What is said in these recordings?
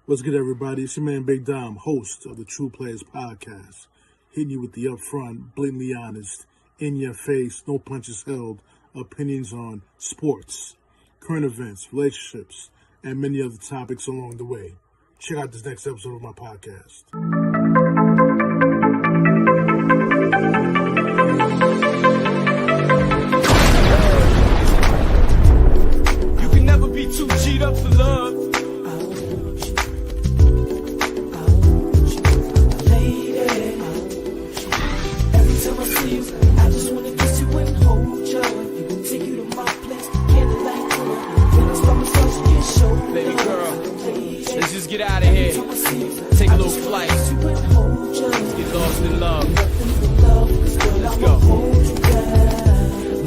What's good, everybody? It's your man Big Dom, host of the TruPlayaz podcast, hitting you with the upfront, blatantly honest, in-your-face, no punches held opinions on sports, current events, relationships, and many other topics along the way. Check out this next episode of my podcast. You can never be too G'd up for love. Baby girl, let's just get out of here. Take a little flight. Let's get lost in love. Let's go.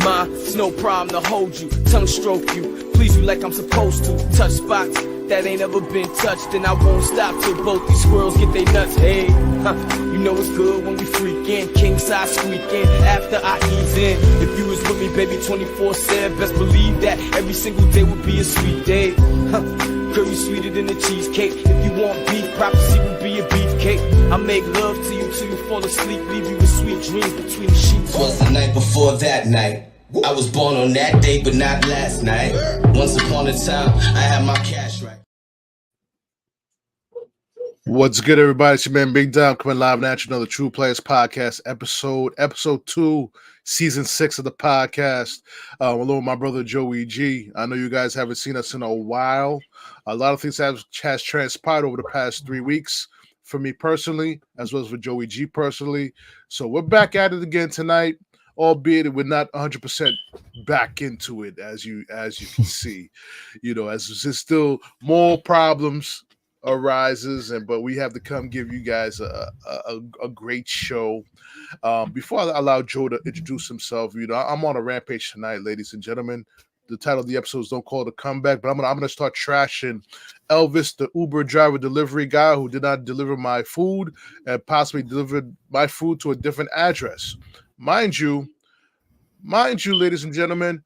Ma, it's no problem to hold you, tongue stroke you, please you like I'm supposed to. Touch spots that ain't ever been touched, and I won't stop till both these squirrels get their nuts. Hey, you know it's good when we freakin', king size squeaking after I ease in. If you was with me, baby, 24/7, best believe that every single day would be a sweet day. Girl, you sweeter than a cheesecake. If you want beef, prophecy will be a beefcake. I make love to you till you fall asleep, leave you with sweet dreams between the sheets. Was the night before that night. I was born on that day, but not last night. Once upon a time, I had my cash right. What's good, everybody? It's your man Big Dom coming live at you, another TruPlayaz podcast episode 2, season 6 of the podcast. Along with my brother JoeyG. I know you guys haven't seen us in a while. A lot of things has transpired over the past 3 weeks for me personally, as well as for JoeyG personally. So we're back at it again tonight, albeit we're not 100% back into it, as you can see. You know, as there's still more problems arises, but we have to come give you guys a great show. Before I allow Joe to introduce himself, you know, I'm on a rampage tonight, ladies and gentlemen. The title of the episode is "Don't Call It a Comeback," but I'm gonna start trashing Elvis, the Uber driver delivery guy who did not deliver my food and possibly delivered my food to a different address. Mind you, ladies and gentlemen,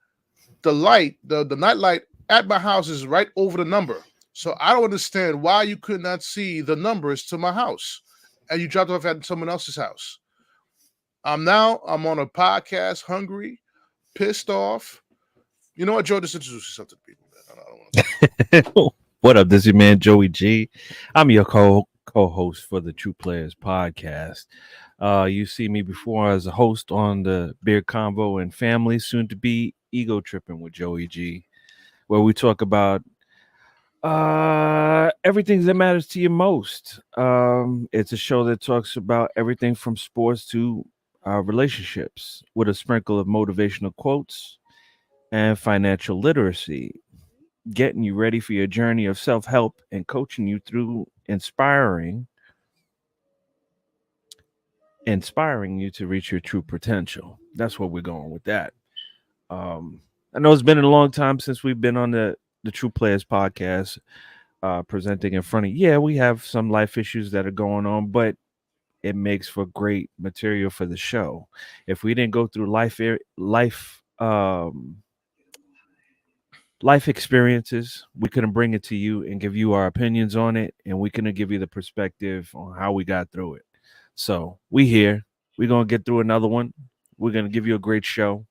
the night light at my house is right over the number. So I don't understand why you could not see the numbers to my house and you dropped off at someone else's house. I'm on a podcast, hungry, pissed off. You know what, Joe? Just introduce yourself to the people, man. I don't want to... What up? This is your man JoeyG. I'm your co-host for the TruPlayaz podcast. You see me before as a host on the Beer Convo and Family, soon to be Ego Tripping with JoeyG, where we talk about everything that matters to you most. It's a show that talks about everything from sports to relationships, with a sprinkle of motivational quotes and financial literacy, getting you ready for your journey of self-help and coaching you through inspiring you to reach your true potential. That's where we're going with that. I know it's been a long time since we've been on the TruPlayaz podcast, presenting in front of you. Yeah, we have some life issues that are going on, but it makes for great material for the show. If we didn't go through life experiences, we couldn't bring it to you and give you our opinions on it, and we couldn't give you the perspective on how we got through it. So we're gonna get through another one. We're gonna give you a great show,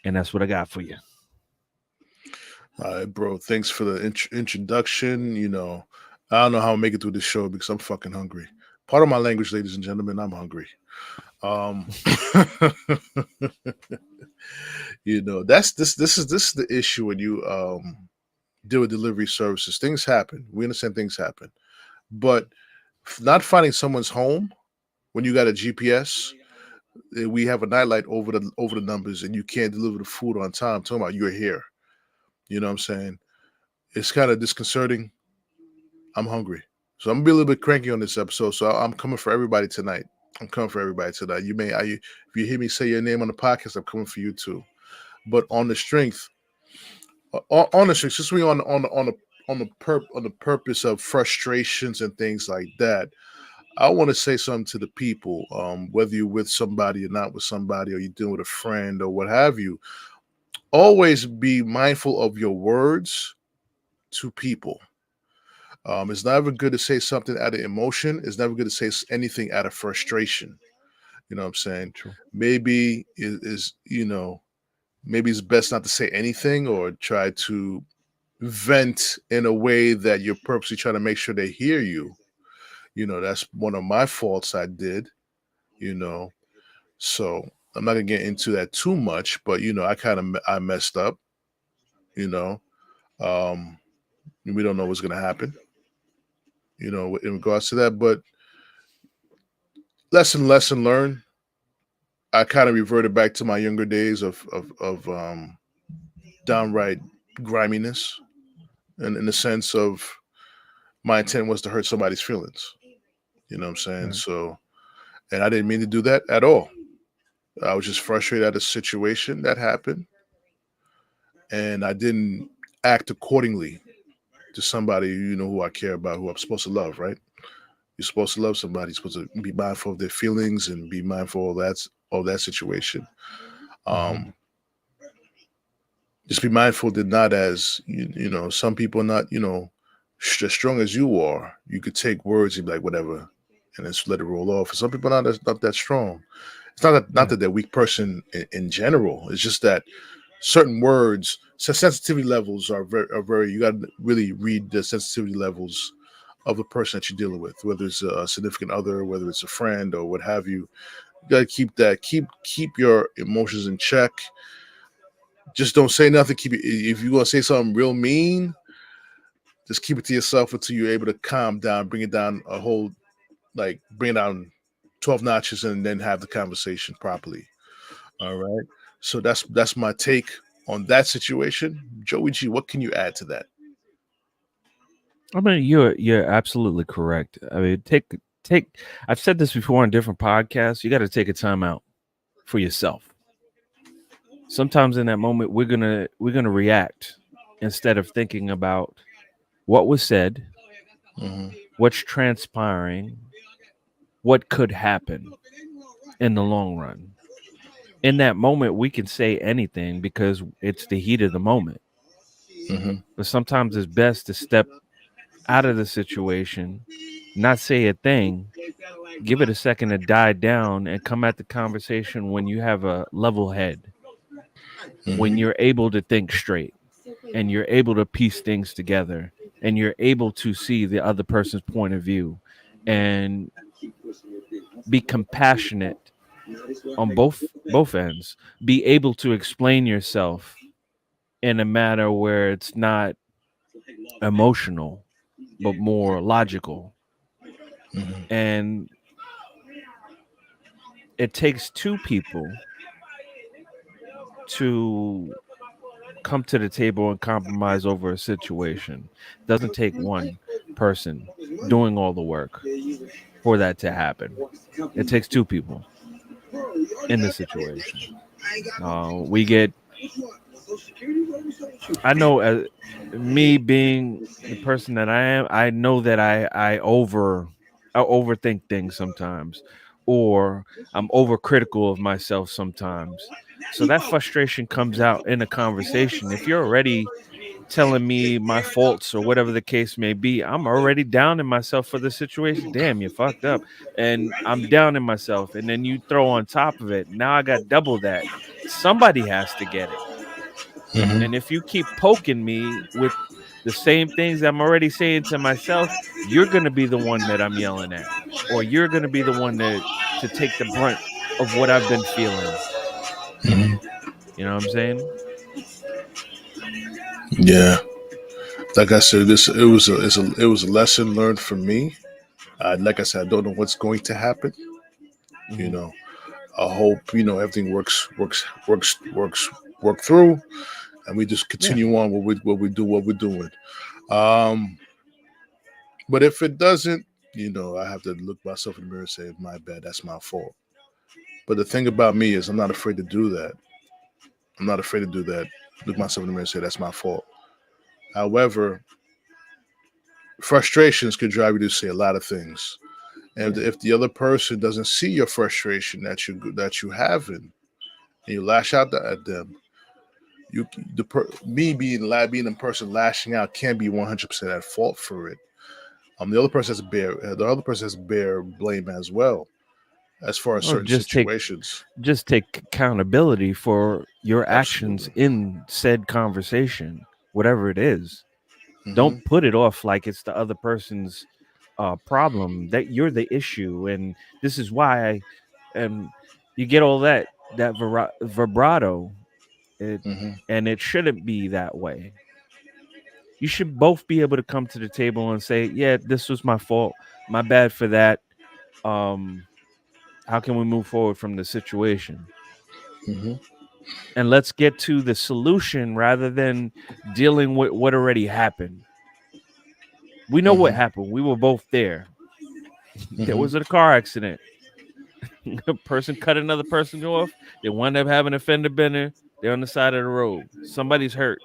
and that's what I got for you. All right, bro. Thanks for the introduction. You know, I don't know how I'll make it through this show because I'm fucking hungry. Part of my language, ladies and gentlemen, I'm hungry. You know, this is the issue when you deal with delivery services. Things happen. We understand things happen, but not finding someone's home when you got a GPS. We have a nightlight over the numbers, and you can't deliver the food on time. I'm talking about you're here. You know what I'm saying? It's kind of disconcerting. I'm hungry. So I'm going to be a little bit cranky on this episode. So I'm coming for everybody tonight. If you hear me say your name on the podcast, I'm coming for you too. But on the strength, just really on the purpose of frustrations and things like that, I want to say something to the people, whether you're with somebody or not with somebody, or you're dealing with a friend or what have you. Always be mindful of your words to people. It's never good to say something out of emotion. It's never good to say anything out of frustration. You know what I'm saying? True. Maybe maybe it's best not to say anything or try to vent in a way that you're purposely trying to make sure they hear you. That's one of my faults I did, you know. So I'm not gonna get into that too much, but I messed up, you know. Um we don't know what's gonna happen, in regards to that. But lesson learned. I kind of reverted back to my younger days of downright griminess, and in the sense of my intent was to hurt somebody's feelings. You know what I'm saying? Right. So, and I didn't mean to do that at all. I was just frustrated at a situation that happened, and I didn't act accordingly to somebody who I care about, who I'm supposed to love. Right? You're supposed to love somebody. You're supposed to be mindful of their feelings and be mindful of that situation. Mhm. Um, just be mindful that not as some people are not as strong as you are. You could take words and be like whatever, and just let it roll off. And some people are not that strong. It's not Yeah. that they're weak person in general. It's just that certain words, so sensitivity levels are very. You got to really read the sensitivity levels of the person that you're dealing with, whether it's a significant other, whether it's a friend or what have you. You got to keep your emotions in check. Just don't say nothing. Keep it. If you're gonna say something real mean, just keep it to yourself until you're able to calm down, bring it down a whole, like bring it down 12 notches, and then have the conversation properly. All right. So that's my take on that situation. Joey G, what can you add to that? I mean, you're absolutely correct. I mean, take. I've said this before on different podcasts. You got to take a time out for yourself. Sometimes in that moment, we're gonna react instead of thinking about what was said, Mm-hmm. what's transpiring, what could happen in the long run. In that moment, we can say anything because it's the heat of the moment. Mm-hmm. But sometimes it's best to step out of the situation, not say a thing, give it a second to die down, and come at the conversation when you have a level head, when Mm-hmm. you're able to think straight and you're able to piece things together and you're able to see the other person's point of view and be compassionate on both ends, be able to explain yourself in a manner where it's not emotional but more logical. Mm-hmm. And it takes two people to come to the table and compromise over a situation. It doesn't take one person doing all the work for that to happen. It takes two people in this situation. We get, I know, as me being the person that I am, I know that I overthink things sometimes, or I'm overcritical of myself sometimes. So that frustration comes out in a conversation. If you're already telling me my faults or whatever the case may be, I'm already down in myself for the situation. Damn, you fucked up. And I'm down in myself. And then you throw on top of it, now I got double that. Somebody has to get it. Mm-hmm. And if you keep poking me with the same things I'm already saying to myself, you're going to be the one that I'm yelling at, or you're going to be the one to take the brunt of what I've been feeling. Mm-hmm. You know what I'm saying? Yeah, like I said, it was a lesson learned for me. Like I said, I don't know what's going to happen. You Mm-hmm. know, I hope everything work through, and we just Yeah. continue on what we're doing. Um, but if it doesn't, I have to look myself in the mirror and say, "My bad, that's my fault." But the thing about me is, I'm not afraid to do that. I'm not afraid to do that. Look myself in the mirror and say, "That's my fault." However, frustrations could drive you to say a lot of things. And Yeah. if the other person doesn't see your frustration that you having, and you lash out at them, me being the person lashing out can't be 100% at fault for it. The other person has to bear blame as well, as far as Or certain situations. just take accountability for your actions Absolutely. in said conversation, whatever it is. Hmm. Don't put it off like it's the other person's problem, that you're the issue, and this is why. And you get all that vibrato, it Hmm. and it shouldn't be that way. You should both be able to come to the table and say, yeah, this was my fault, my bad for that. um how can we move forward from the situation, Hmm. and let's get to the solution rather than dealing with what already happened. We know what Hmm. happened. We were both there. There Hmm. was a car accident. A person cut another person off. They wound up having a fender bender. They're on the side of the road. Somebody's hurt.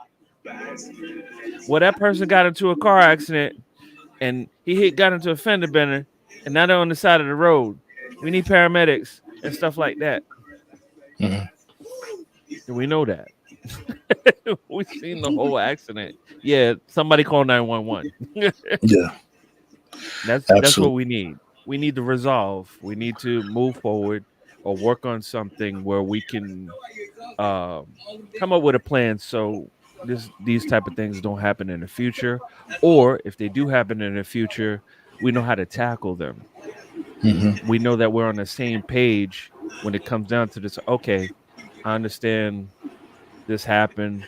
Well, that person got into a car accident and got into a fender bender, and now they're on the side of the road. We need paramedics and stuff like that. Hmm. We know that. We've seen the whole accident. Yeah, somebody call 911. Yeah, That's what absolutely. we need. We need to resolve. We need to move forward or work on something where we can come up with a plan so these type of things don't happen in the future, or if they do happen in the future, we know how to tackle them. Hmm. We know that we're on the same page when it comes down to this. Okay, I understand this happened.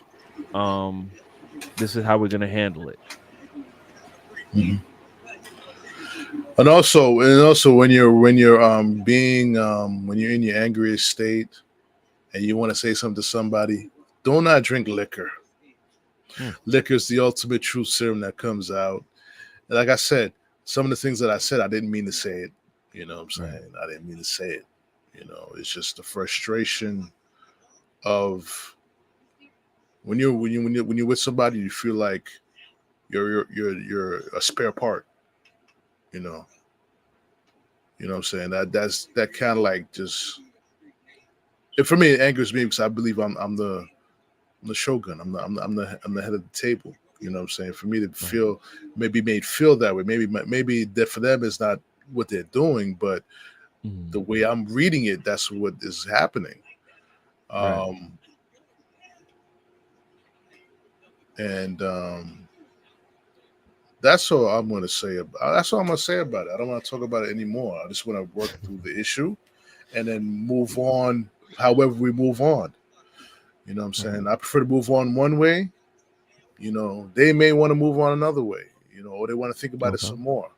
Um, this is how we're gonna handle it. Hmm. And also, when you're in your angriest state and you want to say something to somebody, do not drink liquor. Hmm. Liquor is the ultimate truth serum that comes out. And like I said, some of the things that I said, I didn't mean to say it. You know what I'm Right. saying? I didn't mean to say it. It's just the frustration of when you're with somebody, you feel like you're a spare part. You know, what I'm saying? That kind of like just for me it angers me because I believe I'm the shogun. I'm the head of the table. You know what I'm saying? For me to Right. feel maybe made feel that way, maybe that for them is not what they're doing, but Mhm. the way I'm reading it, that's what is happening. Right. Um, and that's all I'm going to say. That's all I'm going to say about it. I don't want to talk about it anymore. I just want to work through the issue and then move on. However, we move on. You know what I'm Right. saying? I prefer to move on one way. They may want to move on another way. Or they want to think about it Okay. some more.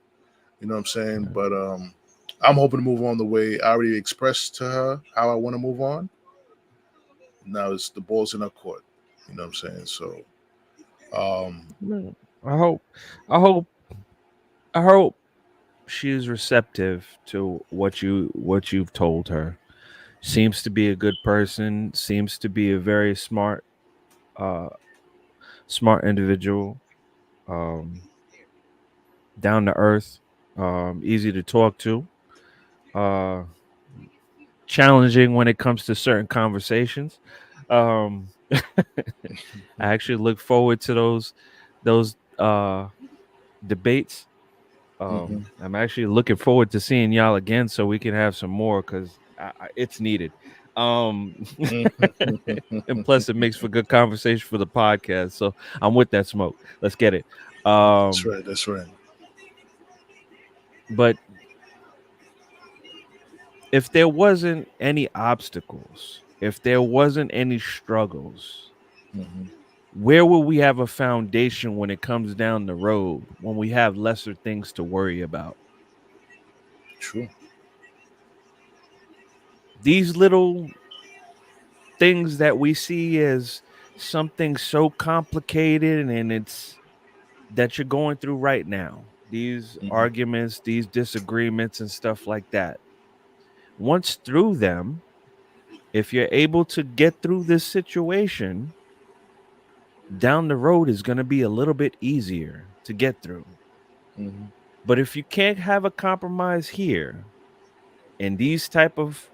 You know what I'm saying? Right. But I'm hoping to move on the way I already expressed to her how I want to move on. Now it's the ball's in her court. You know what I'm saying? So, um, No, I hope, I hope, I hope she is receptive to what you've told her. Seems to be a good person. Seems to be a very uh, smart individual. Um, Down to earth. Easy to talk to. Uh, Challenging when it comes to certain conversations. I actually look forward to those debates. mhm. I'm actually looking forward to seeing y'all again so we can have some more because it's needed. Um, and plus, it makes for good conversation for the podcast. So I'm with that smoke. Let's get it. That's Um, right. That's right. but if there wasn't any obstacles, if there wasn't any struggles, Hmm. where will we have a foundation when it comes down the road when we have lesser things to worry about? True. These little things that we see as something so complicated and it's that you're going through right now. These Hmm. arguments, these disagreements and stuff like that. Once through them, if you're able to get through this situation, down the road is going to be a little bit easier to get through. Hmm. But if you can't have a compromise here in these type of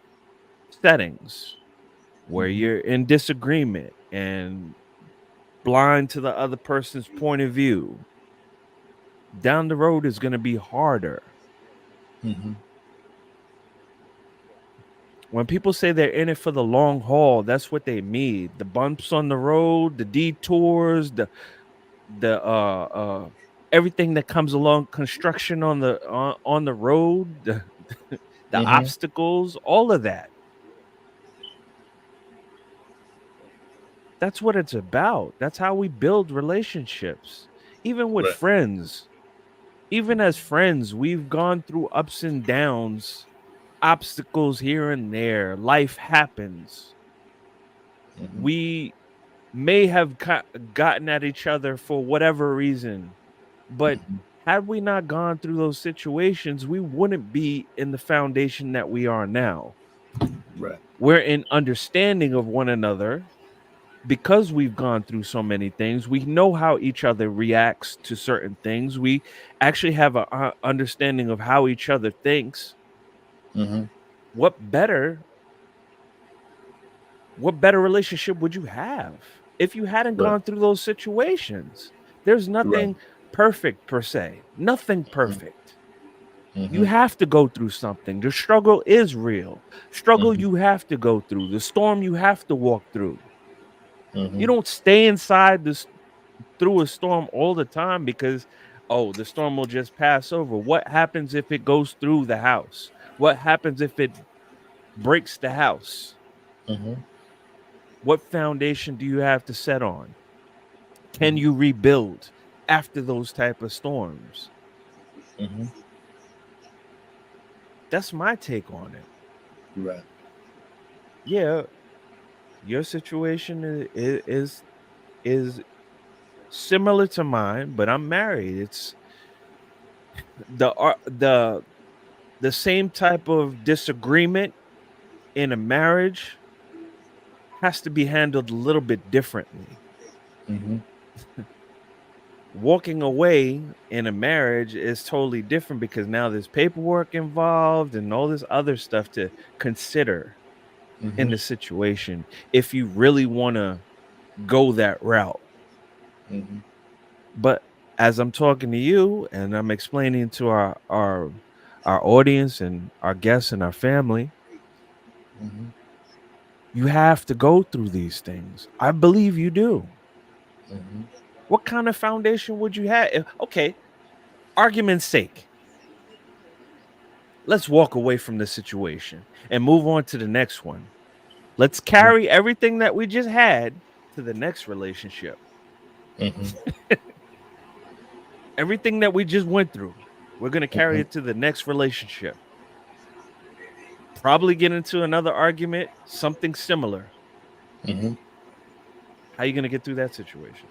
settings where Hmm. you're in disagreement and blind to the other person's point of view, down the road is going to be harder. Mm-hmm. When people say they're in it for the long haul, that's what they mean. The bumps on the road, the detours, the everything that comes along, construction on the road, the Mm-hmm. obstacles, all of that. That's what it's about. That's how we build relationships. Even with Right. friends, even as friends, we've gone through ups and downs, obstacles here and there. Life happens. Mm-hmm. We may have gotten at each other for whatever reason, but Mm-hmm. had we not gone through those situations, we wouldn't be in the foundation that we are now. Right. We're in understanding of one another because we've gone through so many things. We know how each other reacts to certain things. We actually have a understanding of how each other thinks. Mm-hmm. What better relationship would you have if you hadn't Right. gone through those situations? There's Right. nothing perfect per se. Nothing perfect. You Mm-hmm. have to go through something. The struggle is real. Struggle Mm-hmm. you have to go through. The storm you have to walk through. Mm-hmm. You don't stay inside this through a storm all the time because the storm will just pass over. What happens if it goes through the house? What happens if it breaks the house? Mm-hmm. What foundation do you have to set on? Can Mm-hmm. you rebuild after those type of storms? Mm-hmm. That's my take on it. Right. Yeah, your situation is similar to mine, but I'm married. It's the same type of disagreement in a marriage has to be handled a little bit differently. Mm-hmm. Walking away in a marriage is totally different because now there's paperwork involved and all this other stuff to consider in Mm-hmm. the situation if you really want to go that route. Mm-hmm. But as I'm talking to you and I'm explaining to our audience and our guests and our family, Mm-hmm. you have to go through these things. I believe you do. Mm-hmm. What kind of foundation would you have? Okay, argument's sake, let's walk away from the situation and move on to the next one. Let's carry everything that we just had to the next relationship. Mm-hmm. Everything that we just went through, we're going to carry Mm-hmm. it to the next relationship. Probably get into another argument, something similar. Mm-hmm. How are you going to get through that situation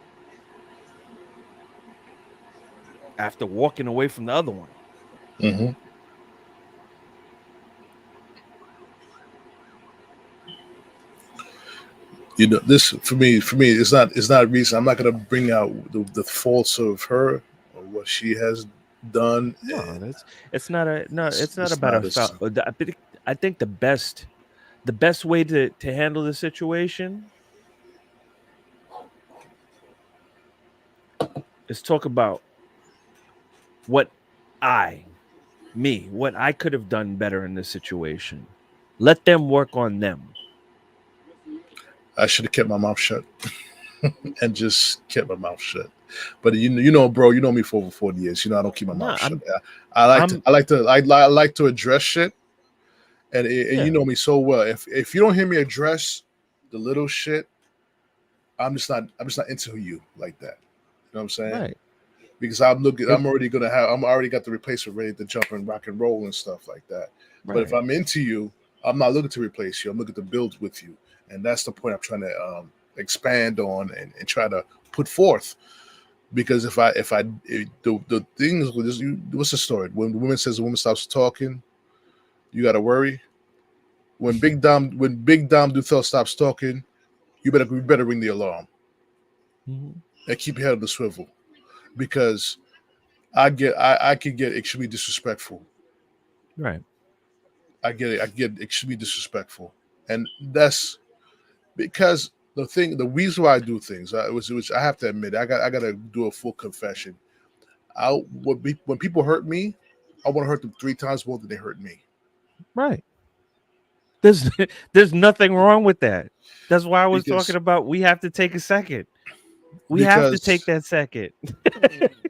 after walking away from the other one? Mm-hmm. You know, this for me, it's not a reason. I'm not gonna bring out the faults of her or what she has done. No, it's not a no. It's not It's about a not foul. as I think the best way to handle the situation is talk about what what I could have done better in this situation. Let them work on them. I should have kept my mouth shut and just kept my mouth shut. But you know, bro, you know me for over 40 years. You know, I don't keep my No, mouth shut. I'm I like to address shit, and you yeah, know me so well. If you don't hear me address the little shit, I'm just not into you like that. You know what I'm saying? right. Because If I'm already got the replacement ready to jump and rock and roll and stuff like that. But if right. I'm into you, I'm not looking to replace you. I'm looking to build with you, and that's the point I'm trying to expand on and try to put forth. Because the things with this, what's the story? When the woman says the woman stops talking, you got to worry. When Big Dom Duthel stops talking, you better ring the alarm Mhm. and keep your head on the swivel because I could get extremely disrespectful. Right. I get extremely disrespectful, and that's because the reason why I do things, which I have to admit, I got to do a full confession. When people hurt me, I want to hurt them 3 times more than they hurt me. Right. There's nothing wrong with that. That's why I was talking about we have to take a second. We have to take that second.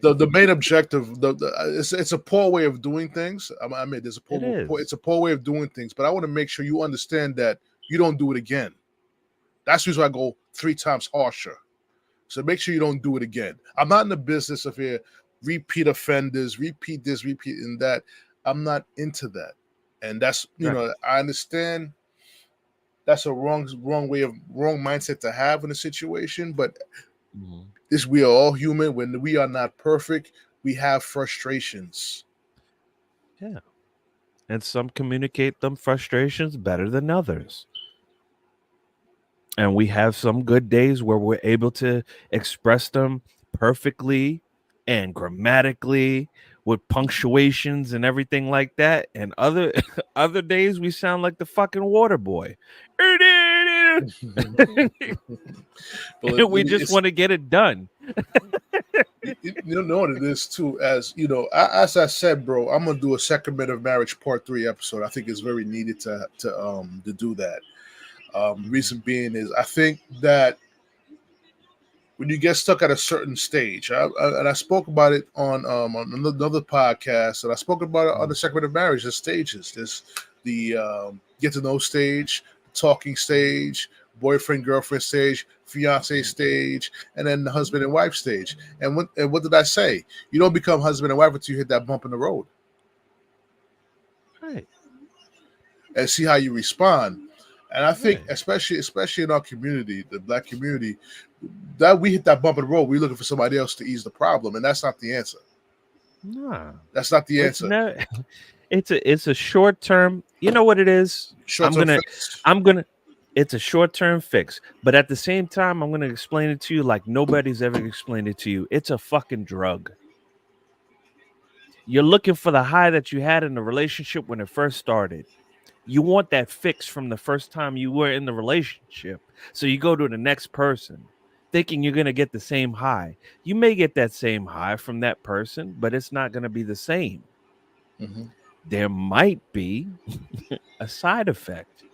the main objective, it's a poor way of doing things. I mean, it's a poor way of doing things, but I want to make sure you understand that you don't do it again. That's the reason I go 3 times harsher. So make sure you don't do it again. I'm not in the business of here repeat offenders, repeat this, repeat and that. I'm not into that. And that's, you know, I understand that's a wrong mindset to have in a situation, but we are all human. When we are not perfect, we have frustrations. Yeah. And some communicate them frustrations better than others. And we have some good days where we're able to express them perfectly and grammatically with punctuations and everything like that. And other days we sound like the fucking water boy. We just want to get it done. You know what it is too, as you know, as I said, bro, I'm gonna do a Sacrament of Marriage Part 3 episode. I think it's very needed to do that. Reason being is I think that when you get stuck at a certain stage, and I spoke about it on another podcast, and I spoke about it on the Sacrament of Marriage. There's stages. There's the get to know stage, talking stage, boyfriend girlfriend stage, fiance stage, and then the husband and wife stage. And what did I say? You don't become husband and wife until you hit that bump in the road, right? And see how you respond. And I think, especially in our community, the Black community, that we hit that bump in the road, we're looking for somebody else to ease the problem, and that's not the answer. Nah, that's not the answer. It's a short term. You know what it is? It's a short term fix, but at the same time, I'm gonna explain it to you like nobody's ever explained it to you. It's a fucking drug. You're looking for the high that you had in the relationship when it first started. You want that fix from the first time you were in the relationship. So you go to the next person thinking you're going to get the same high. You may get that same high from that person, but it's not going to be the same. Mm-hmm. There might be a side effect.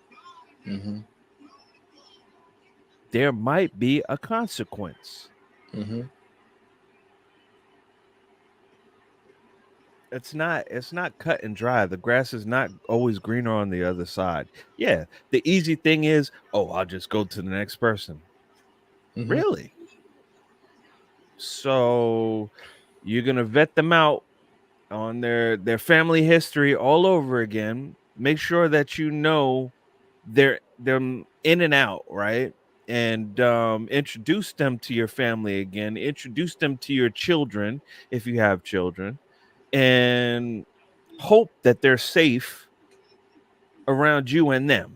Mm-hmm. There might be a consequence. Mm-hmm. It's not cut and dry. The grass is not always greener on the other side. Yeah, the easy thing is, I'll just go to the next person. Mm-hmm. Really? So you're gonna vet them out on their family history all over again. Make sure that you know they're in and out, right? And introduce them to your family again. Introduce them to your children if you have children. And hope that they're safe around you and them,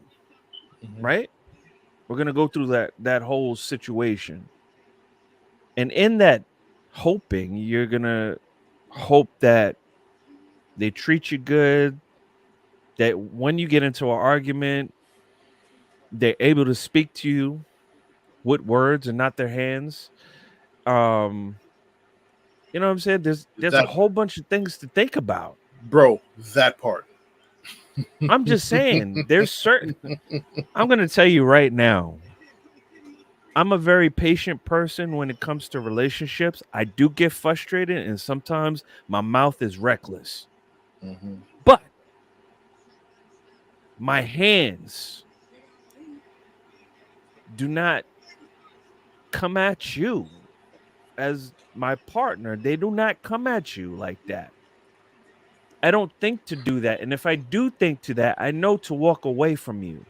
right? We're going to go through that whole situation. And in that hoping, you're going to hope that they treat you good, that when you get into an argument, they're able to speak to you with words and not their hands. You know what I'm saying? There's a whole bunch of things to think about. Bro, that part. I'm just saying, I'm going to tell you right now, I'm a very patient person when it comes to relationships. I do get frustrated, and sometimes my mouth is reckless. Mm-hmm. But my hands do not come at you as my partner. They do not come at you like that. I don't think to do that. And if I do think to that, I know to walk away from you.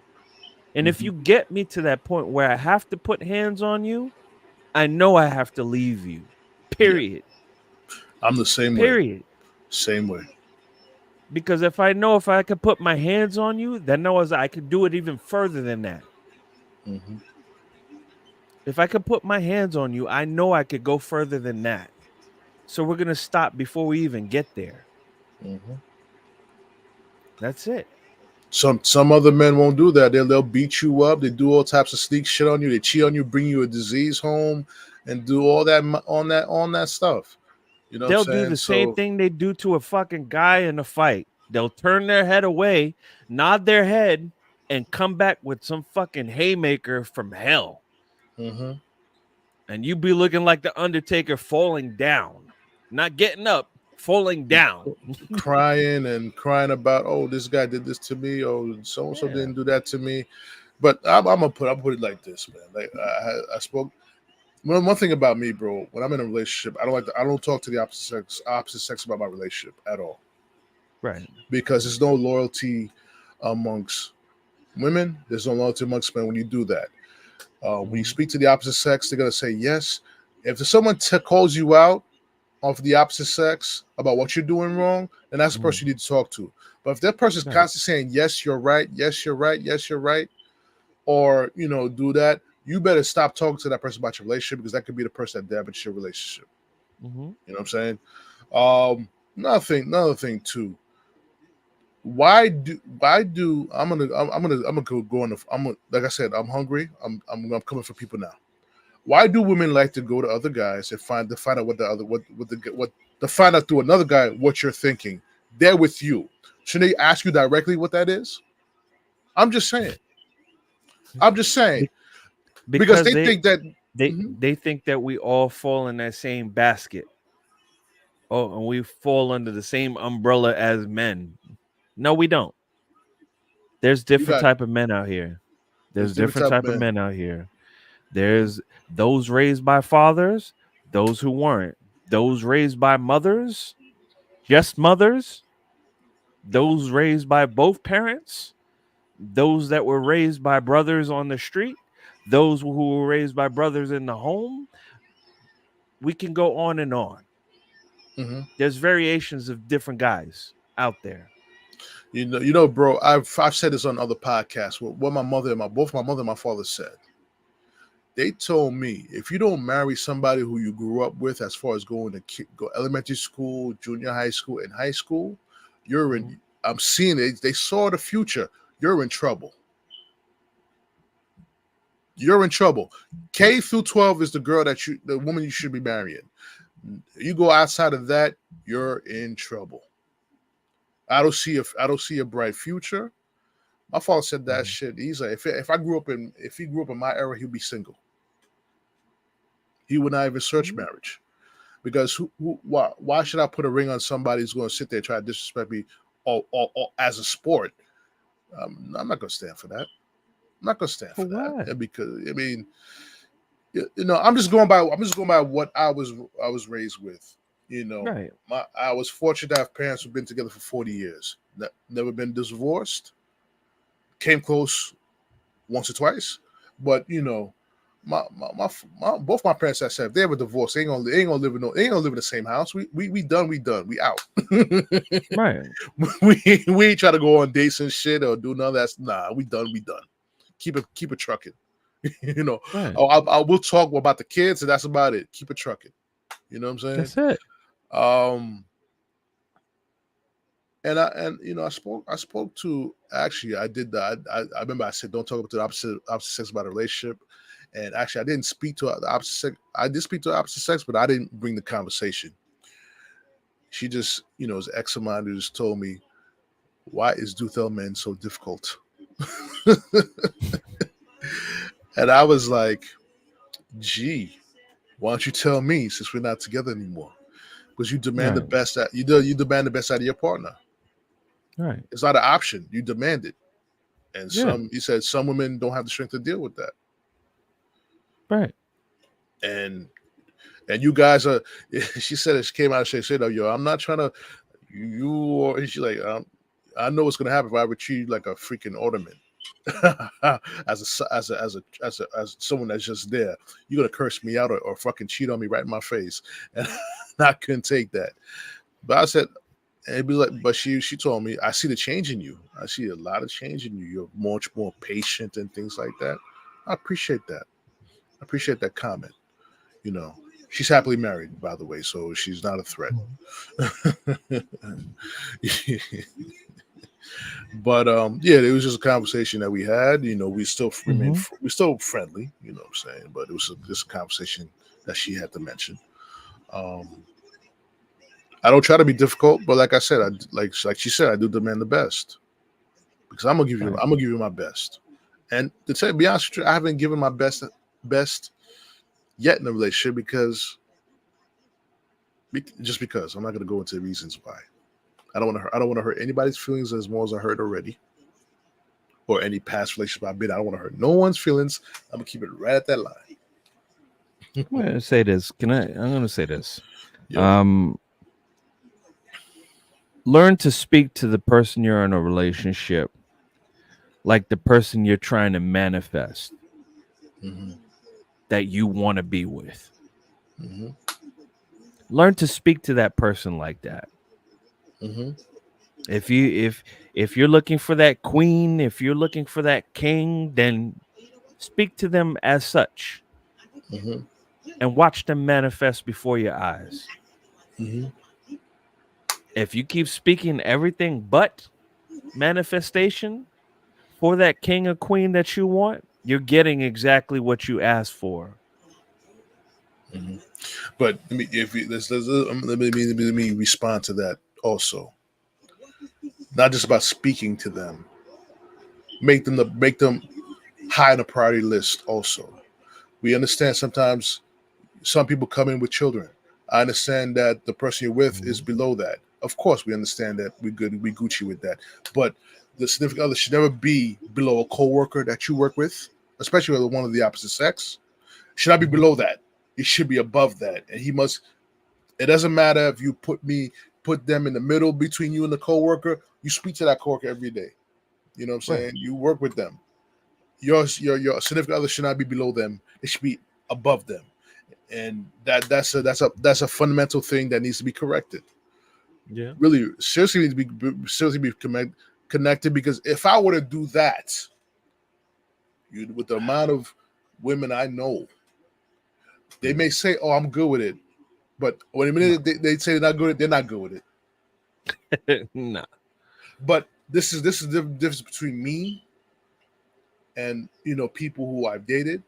And if you get me to that point where I have to put hands on you, I know I have to leave you. Period. Yeah. I'm the same way. Period. Same way. Because if I could put my hands on you, then I could do it even further than that. Mm-hmm. If I could put my hands on you, I know I could go further than that. So we're going to stop before we even get there. Mm-hmm. That's it. Some other men won't do that. They'll beat you up. They do all types of sneak shit on you. They cheat on you, bring you a disease home, and do all that on that stuff. You know what I'm They'll do saying? the same So thing they do to a fucking guy in a fight. They'll turn their head away, nod their head, and come back with some fucking haymaker from hell. mhm. And you be looking like the Undertaker falling down, not getting up, falling down. crying about, oh, this guy did this to me, oh, so and so Yeah. didn't do that to me. But I'm put it like this, man. Like I spoke. One thing about me, bro. When I'm in a relationship, I don't talk to the opposite sex about my relationship at all, Right. because there's no loyalty amongst women. There's no loyalty amongst men when you do that. When you Mhm. speak to the opposite sex, they're gonna say yes. If someone calls you out of the opposite sex about what you're doing wrong, then that's the Mhm. person you need to talk to. But if that person's Right. constantly saying yes, you're right, yes, you're right, yes, you're right, or do that, you better stop talking to that person about your relationship, because that could be the person that damages your relationship. Mhm. You know what I'm saying? Another thing too. Why do I'm gonna go on the like I said, I'm hungry. I'm coming for people now. Why do women like to go to other guys and find out what the other what to find out through another guy what you're thinking? They're with you. Shouldn't they ask you directly what that is? I'm just saying. I'm just saying, Be- because because they think that. Mhm. they think that we all fall in that same basket. Oh, and we fall under the same umbrella as men. No, we don't. There's You different got type of men out here. there's There's different different type of type of men. men out here. There's those raised by fathers, those who weren't, those raised by mothers, just mothers, those raised by both parents, those that were raised by brothers on the street, those who were raised by brothers in the home. We can go on and on. Hmm. There's variations of different guys out there. Bro. I've said this on other podcasts. What my mother and both my mother and my father said. They told me, if you don't marry somebody who you grew up with, as far as going to go elementary school, junior high school, and high school, you're Mhm. in. I'm seeing it. They saw the future. You're in trouble. You're in trouble. K through 12 is the woman you should be marrying. You go outside of that, you're in trouble. I don't see a bright future. My father said that Mhm. shit. He's like, if he grew up in my era, he'd be single. He would not even search Mhm. marriage, because why should I put a ring on somebody who's going to sit there and try to disrespect me, or as a sport? I'm not going to stand for that. I'm not going to stand For for that. what? And because I mean, I'm just going by what I was raised with. Right. I was fortunate to have parents who've been together for 40 years, never been divorced. Came close once or twice, but both my parents, I said, if they ever divorced, they ain't gonna live in the same house. We done, we out. Right. we ain't try to go on dates and shit or do none of that. Nah, we done, keep it trucking. you know Right. I will talk about the kids, and that's about it. Keep it trucking. You know what I'm saying? That's it. um I spoke to, actually, I did that. I remember I said, don't talk about the opposite sex about a relationship. And actually, I didn't speak to the opposite sex. I did speak to the opposite sex, but I didn't bring the conversation. She just, as ex of mine, who just told me, why is Duthel men so difficult? And I was like, gee, why don't you tell me, since we're not together anymore? Because you demand the Right. best you demand the best out of your partner. Right. It's not an option. You demand it. And Yeah. he said some women don't have the strength to deal with that. Right. And you guys are. She said, she came out and she said, "Oh, yo, I'm not trying to. You or," she's like, I know what's gonna happen if I ever treat you like a freaking ornament." As someone that's just there, you're gonna curse me out, or fucking cheat on me right in my face, and I couldn't take that. But I said, and it'd be like, but she told me, I see the change in you. I see a lot of change in you. You're much more patient and things like that. I appreciate that. I appreciate that comment. You know, she's happily married, by the way, so she's not a threat. But yeah, it was just a conversation that we had. We still remain, Hmm. we still friendly. You know what I'm saying? But it was just a conversation that she had to mention. Um, I don't try to be difficult, but like I said, like she said, I do demand the best because I'm gonna give you my best. And be honest with you, I haven't given my best yet in a relationship because just because I'm not gonna go into reasons why. I don't want to hurt anybody's feelings as more as I hurt already, or any past relationship I've been. I don't want to hurt no one's feelings. I'm gonna keep it right at that line. I'm gonna say this. I'm gonna say this. Yeah. Learn to speak to the person you're in a relationship like the person you're trying to manifest that you want to be with. Learn to speak to that person like that. If you're looking for that queen, if you're looking for that king, then speak to them as such, and watch them manifest before your eyes. If you keep speaking everything but manifestation for that king or queen that you want, you're getting exactly what you asked for. But let me respond to that also. Not just about speaking to them. Make them high on the priority list also. We understand sometimes some people come in with children. I understand that the person you're with is below that. Of course, we understand that. We Gucci with that. But the significant other should never be below a coworker that you work with, especially with one of the opposite sex. Should not be below that. He should be above that, and he must. It doesn't matter if you put them in the middle between you and the coworker. You speak to that coworker every day. You know what I'm saying? Right. You work with them. Your significant other should not be below them. It should be above them, and that's a fundamental thing that needs to be corrected. Yeah, really seriously need to be connected, because if I were to do that, with the amount of women I know, they may say, "Oh, I'm good with it," but when they say they're not good, they're not good with it. Nah. But this is the difference between me and people who I've dated.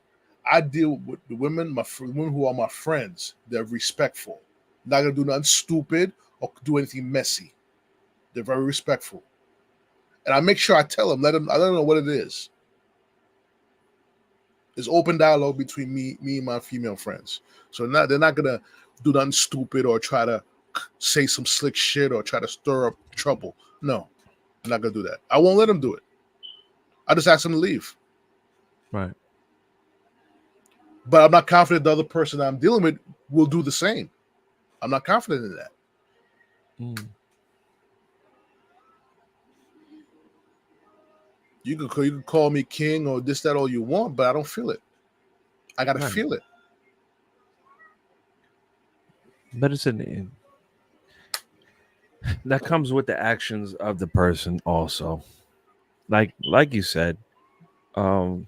I deal with the women, women who are my friends. They're respectful. Not gonna do nothing stupid or do anything messy. They're very respectful, and I make sure I tell them, I don't know what it is. There's open dialogue between me and my female friends. So they're not gonna do nothing stupid or try to say some slick shit or try to stir up trouble. No, I'm not gonna do that. I won't let them do it. I just ask them to leave. Right. But I'm not confident the other person I'm dealing with will do the same. I'm not confident in that. You can call me king or this, that, all you want, but I don't feel it. I gotta feel it. But it's that comes with the actions of the person also. Like you said, and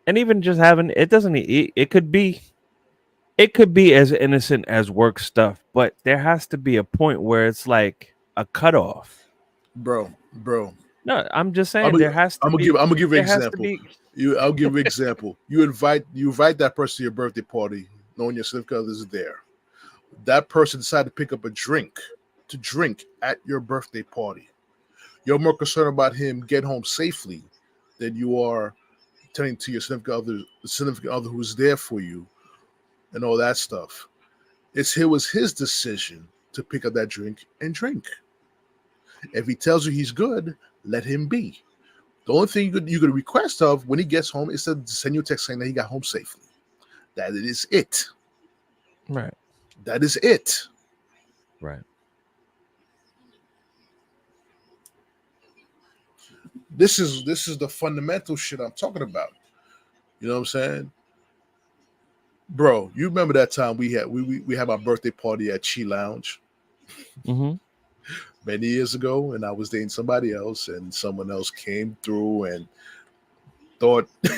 even just having it doesn't. It could be as innocent as work stuff, but there has to be a point where it's like a cutoff. Bro. No, I'm just saying there has to be. I'm gonna give you an example. I'll give you an example. You invite that person to your birthday party, knowing your significant other is there. That person decided to pick up a drink to drink at your birthday party. You're more concerned about him getting home safely than you are telling to your significant other who's there for you and all that stuff. It was his decision to pick up that drink and drink. If he tells you he's good, let him be. The only thing you could request of when he gets home is to send you a text saying that he got home safely. That is it. Right. That is it. Right. This is the fundamental shit I'm talking about. You know what I'm saying? Bro, you remember that time we had my birthday party at Chi Lounge? Many years ago, and I was dating somebody else, and someone else came through and thought, a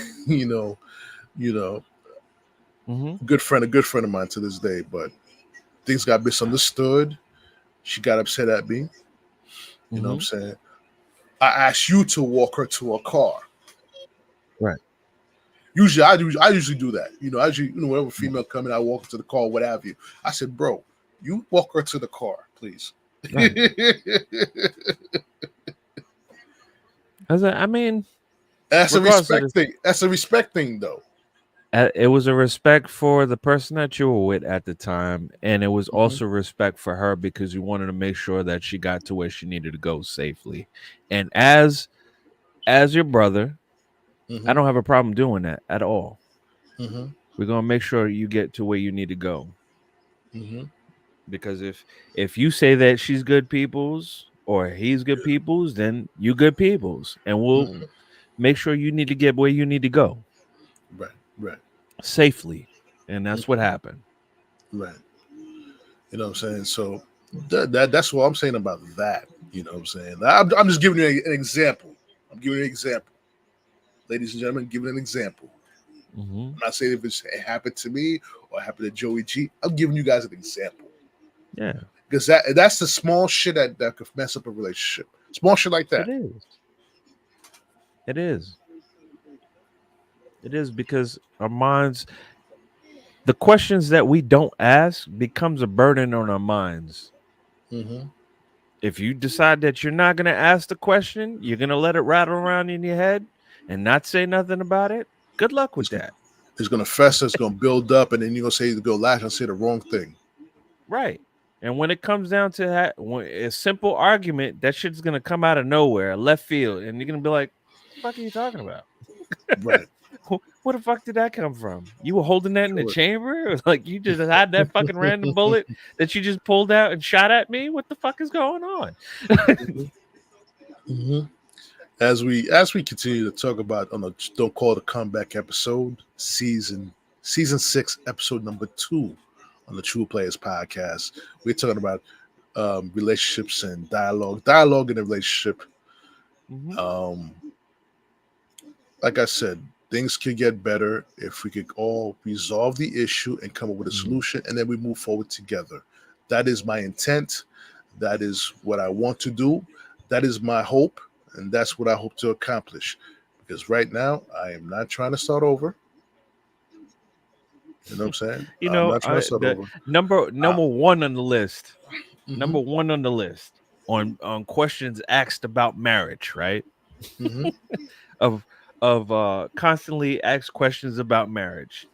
good friend of mine to this day, but things got misunderstood. She got upset at me. You know what I'm saying? I asked you to walk her to a car. Right. Usually, I usually do that. Whenever a female come in, I walk her to the car, what have you. I said, bro, You walk her to the car, please. Right. I mean, That's a regardless of respect thing. That's a respect thing, though. it was a respect for the person that you were with at the time, and it was also respect for her because you wanted to make sure that she got to where she needed to go safely. And as your brother, I don't have a problem doing that at all. We're gonna make sure you get to where you need to go. Because if you say that she's good people's or he's good people's, then you good people's, and we'll make sure you need to get where you need to go. Right. Safely. And that's what happened. Right. You know what I'm saying? So that's what I'm saying about that. You know what I'm saying? I'm just giving you an example. I'm giving you an example. Ladies and gentlemen, giving an example. I'm not saying if it happened to me or happened to JoeyG. I'm giving you guys an example. Yeah. Because that's the small shit that could mess up a relationship. Small shit like that. It is. It is because our minds, the questions that we don't ask becomes a burden on our minds. If you decide that you're not going to ask the question, you're going to let it rattle around in your head and not say nothing about it. Good luck with that. It's going to fester. It's going to build up. And then you're going to say, go lash and say the wrong thing. Right. And when it comes down to a simple argument, that shit's going to come out of nowhere, left field. And you're going to be like, what the fuck are you talking about? Right. Where the fuck did that come from? You were holding that in the chamber? Like you just had that fucking random bullet that you just pulled out and shot at me? What the fuck is going on? As we continue to talk about on the Don't Call It a Comeback episode, season 6, episode number 2 on the TruPlayaz podcast, we're talking about relationships and dialogue in a relationship. Like I said, things could get better if we could all resolve the issue and come up with a solution, and then we move forward together. That is my intent. That is what I want to do. That is my hope, and that's what I hope to accomplish. Because right now, I am not trying to start over. You know what I'm saying? You I'm know, not trying to start over. Number one on the list. Number one on the list on questions asked about marriage, right? of constantly asked questions about marriage.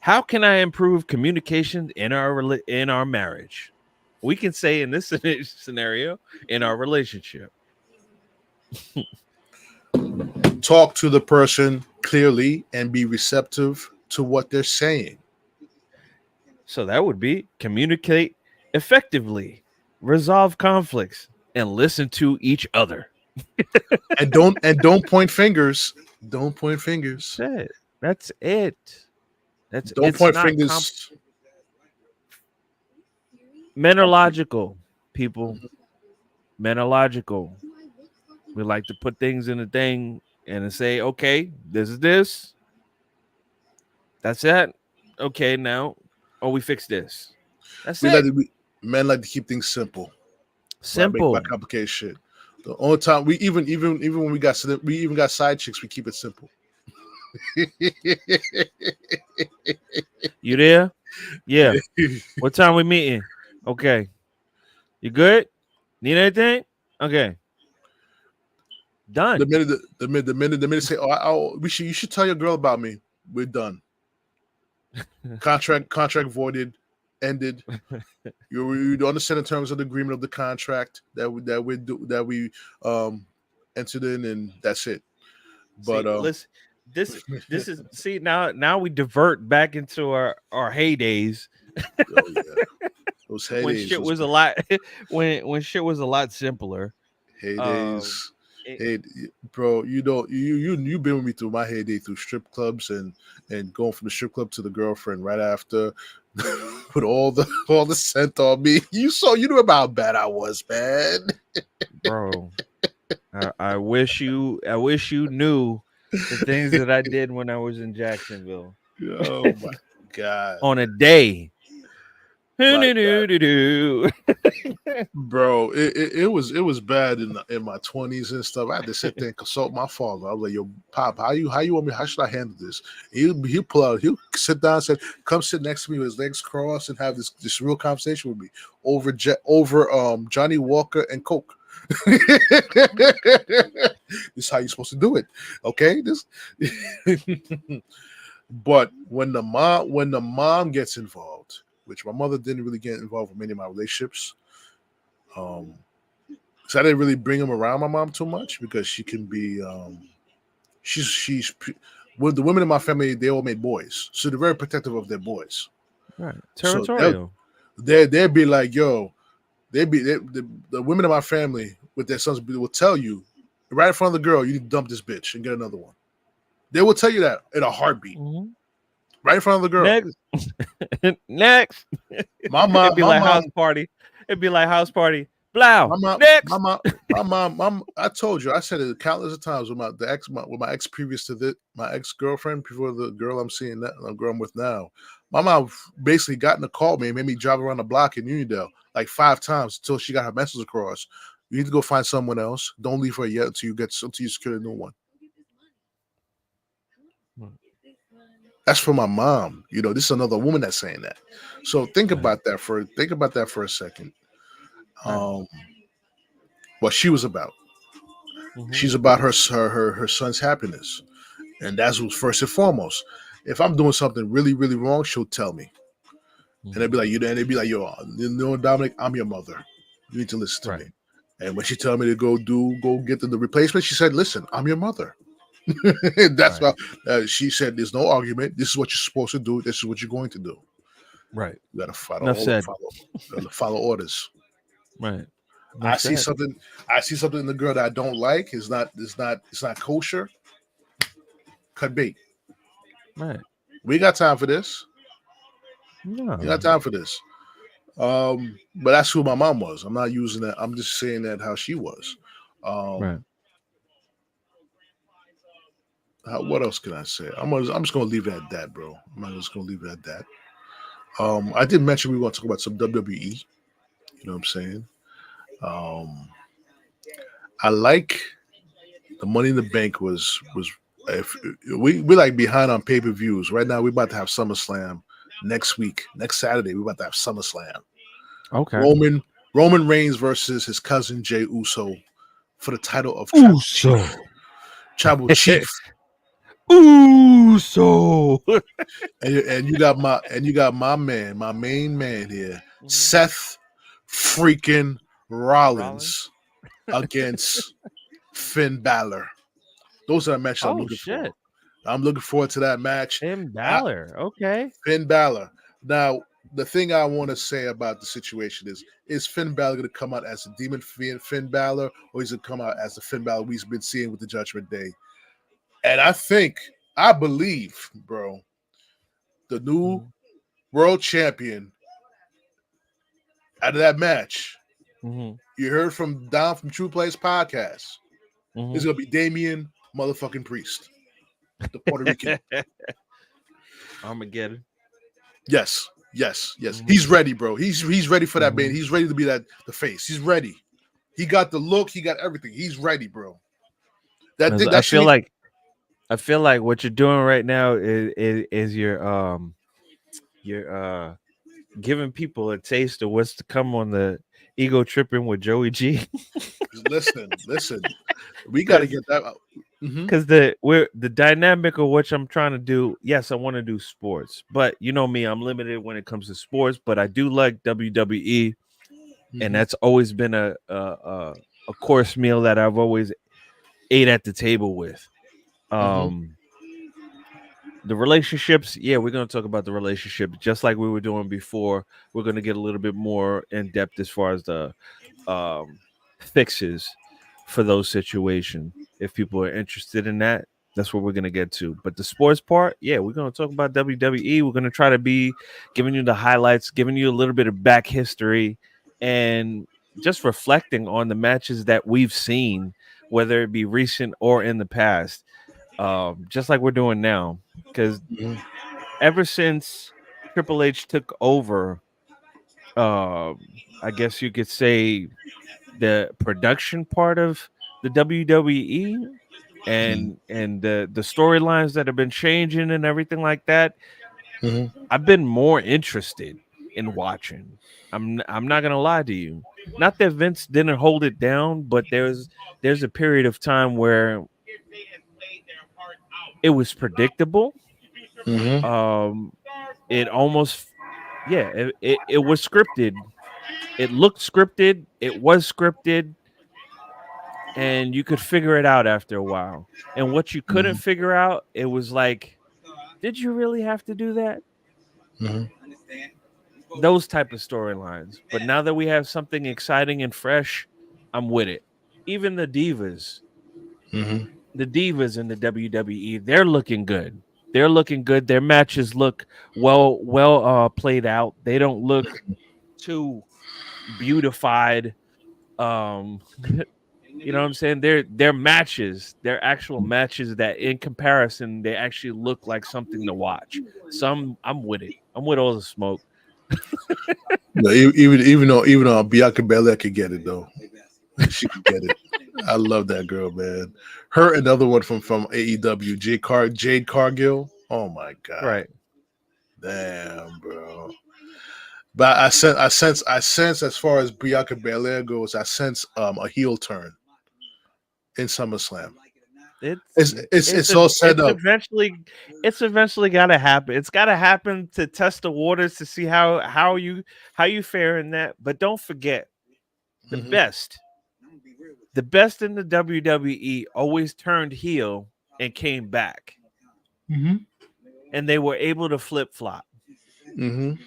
How can I improve communication in our marriage? We can say in this scenario, in our relationship. Talk to the person clearly and be receptive to what they're saying. So that would be communicate effectively, resolve conflicts, and listen to each other. and don't point fingers. Don't point fingers. That's it. Don't point fingers. Men are logical, people. Men are logical. We like to put things in a thing and say, okay, this is this. That's it. Okay, now, we fix this. That's it. Men like to keep things simple. Simple. Make complicated shit. The only time we even when we got side chicks, we keep it simple. You there? Yeah. What time we meeting? Okay. You good? Need anything? Okay. Done. The minute say, you should tell your girl about me. We're done. Contract voided, ended. You understand the terms of the agreement of the contract that we entered in, and that's it. But listen, this is see now we divert back into our heydays. Oh, yeah. Those heydays when shit was a lot when shit was a lot simpler. Heydays. Hey, bro, you've been with me through my heyday through strip clubs and going from the strip club to the girlfriend right after with all the scent on me. You knew about how bad I was, man. Bro, I wish you knew the things that I did when I was in Jacksonville. Oh my God. On a day like that. Do. Bro, it was bad in my 20s and stuff. I had to sit there and consult my father. I was like, "Yo, Pop, how you want me? How should I handle this?" He'll pull out. He'll sit down and say, "Come sit next to me with his legs crossed and have this real conversation with me over Johnny Walker and Coke." This is how you're supposed to do it, okay? This, but when the mom gets involved, which my mother didn't really get involved with many of my relationships. So I didn't really bring him around my mom too much because she can be with the women in my family, they all made boys, so they're very protective of their boys. Right. So Territorial. they'd be like, yo, the women in my family with their sons will tell you right in front of the girl, you need to dump this bitch and get another one. They will tell you that in a heartbeat, right in front of the girl. Next. Next. My mom, It'd be like house party. It'd be like house party. Blow. My mom, Next. my mom. I told you, I said it countless of times with my ex previous to this, my ex girlfriend before the girl I'm seeing that the girl I'm with now. My mom basically got in the call me and made me drive around the block in Uniondale like 5 times until she got her message across. You need to go find someone else. Don't leave her yet until you secure a new one. That's for my mom. You know, this is another woman that's saying that. So think about that for a second. What she was about. She's about her son's happiness, and that's what's first and foremost. If I'm doing something really, really wrong, she'll tell me, and they'd be like, they'd be like, yo, Dominic, I'm your mother. You need to listen to me. And when she told me to go get the replacement, she said, listen, I'm your mother. That's why she said, there's no argument. This is what you're supposed to do. This is what you're going to do. Right. You gotta follow orders. Right. I see something in the girl that I don't like. It's not kosher. Cut bait. Right. We got time for this. No. We got time for this. But that's who my mom was. I'm not using that. I'm just saying that how she was. Right. What else can I say? I'm just gonna leave it at that, bro. I'm just gonna leave it at that. I did mention we want to talk about some WWE. You know what I'm saying? I like the Money in the Bank was if we like behind on pay-per-views. Right now we're about to have SummerSlam next week. Next Saturday, we're about to have SummerSlam. Okay. Roman Reigns versus his cousin Jeyuso for the title of Tribalchief. Uso. and you got my main man here, Seth freaking Rollins against Finn Balor. Those are the matches I'm looking for. I'm looking forward to that match. Finn Balor. Okay. Finn Balor. Now, the thing I want to say about the situation is Finn Balor going to come out as a demon Finn Balor, or is he going to come out as the Finn Balor we've been seeing with the Judgment Day? And I believe, bro, the new world champion out of that match, you heard from Don from TruPlayaz podcast, is going to be Damian motherfucking Priest, the Puerto Rican. Armageddon. Yes. He's ready, bro. He's ready for that man. He's ready to be the face. He's ready. He got the look. He got everything. He's ready, bro. I feel like what you're doing right now is you're giving people a taste of what's to come on the Ego Tripping with JoeyG. Listen. We got to get that out. Because the dynamic of what I'm trying to do, yes, I want to do sports, but you know me, I'm limited when it comes to sports. But I do like WWE, and that's always been a course meal that I've always ate at the table with. The relationships, we're going to talk about the relationship just like we were doing before. We're going to get a little bit more in depth as far as the fixes for those situations. If people are interested in that, that's what we're going to get to. But the sports part, we're going to talk about WWE. We're going to try to be giving you the highlights, giving you a little bit of back history, and just reflecting on the matches that we've seen, whether it be recent or in the past, just like we're doing now. Because ever since Triple H took over I guess you could say the production part of the WWE and the storylines that have been changing and everything like that. Mhm. I've been more interested in watching. I'm not gonna lie to you. Not that Vince didn't hold it down, but there's a period of time where it was predictable. Mhm. Um, it almost yeah, it was scripted. It looked scripted. It was scripted, and you could figure it out after a while. And what you couldn't Mhm. figure out, it was like, did you really have to do that? Mhm. Those type of storylines. But now that we have something exciting and fresh, I'm with it. Even Mhm. the divas in the WWE, they're looking good. They're looking good. Their matches look well played out. They don't look too beautified. Um you know what I'm saying? They're matches, they're actual matches that in comparison they actually look like something to watch. Some I'm with it. I'm with all the smoke. No, even though Bianca Belair could get it though, she could get it. I love that girl, man. Her, another one from AEW, Jade Cargill. Oh my god, Right. damn, bro. But I sense as far as Bianca Belair goes, I sense a heel turn in SummerSlam. It's It's all set up. it's eventually gotta happen. It's gotta happen to test the waters to see how you fare in that. But don't forget the Mhm. best. The best in the WWE always turned heel and came back. Mhm. And they were able to flip flop. Mhm.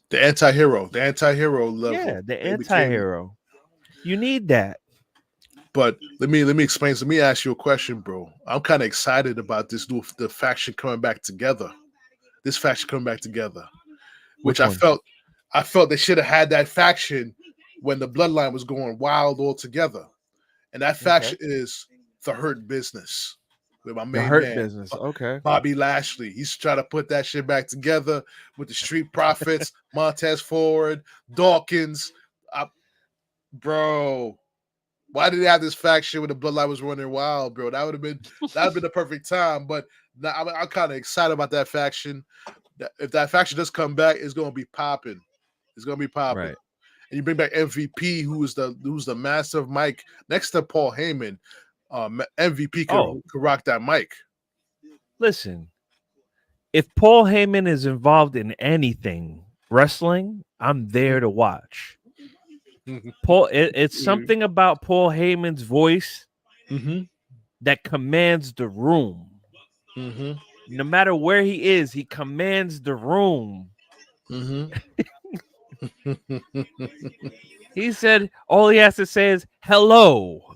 The anti-hero level. Yeah, the They became. anti-hero. You need that. But let me explain. Let me ask you a question, bro. I'm kind of excited about the faction coming back together. This faction coming back together, which Which one? I felt they should have had that faction when the bloodline was going wild altogether. And that Okay. faction is the Hurt Business with my The main Hurt man, Business. Okay. Bobby Lashley. He's trying to put that shit back together with the Street Profits, Montezford, Dawkins. I, bro, why did they have this faction when the bloodline was running wild, bro? That would have been the perfect time. But now I'm kind of excited about that faction. If that faction does come back, it's gonna be popping. It's gonna be popping. Right. And you bring back MVP, who's the master of mic next to Paul Heyman. MVP Oh, could rock that mic. listen. If Paul Heyman is involved in anything wrestling, I'm there to watch. It's something about Paul Heyman's voice Mm-hmm. that commands the room. Mm-hmm. No matter where he is, he commands the room. Mm-hmm. He said all he has to say is, "Hello,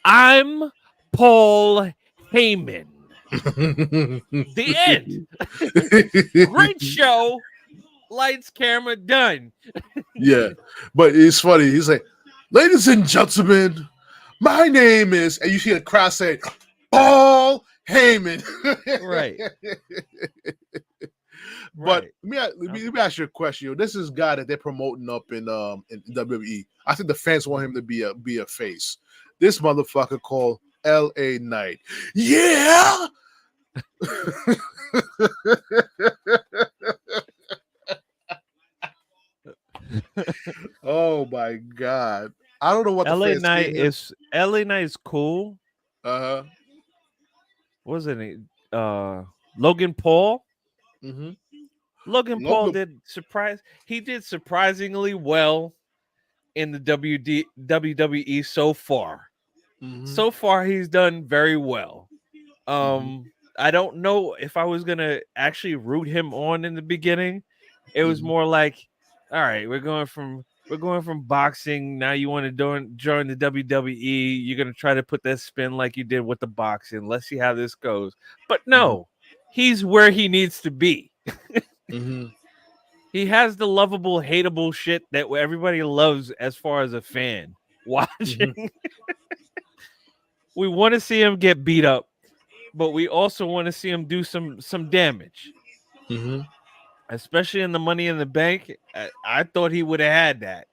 I'm Paul Heyman." The end. Great show. Lights, camera, done. Yeah, but it's funny. He's like, "Ladies and gentlemen, my name is," and you see the crowd say, "Paul Heyman." Right. But Right. let me ask you a question. Yo, this is a guy that they're promoting up in WWE. I think the fans want him to be a face. This motherfucker called L.A. Knight. Yeah. Oh my god. I don't know what the fans hate him. LA Knight is cool. Uh-huh. Wasn't it Logan Paul? Mm-hmm. Logan Paul Logan. he did surprisingly well in the WWE so far. Mm-hmm. So far he's done very well. Mm-hmm. I don't know if I was going to actually root him on in the beginning. It was Mm-hmm. more like, all right, we're going from boxing. Now you want to join the WWE. You're going to try to put that spin like you did with the boxing. Let's see how this goes. But no, he's where he needs to be. Mm-hmm. He has the lovable, hateable shit that everybody loves as far as a fan watching. Mm-hmm. We want to see him get beat up, but we also want to see him do some damage. Mm-hmm. especially in the Money in the Bank. I thought he would have had that.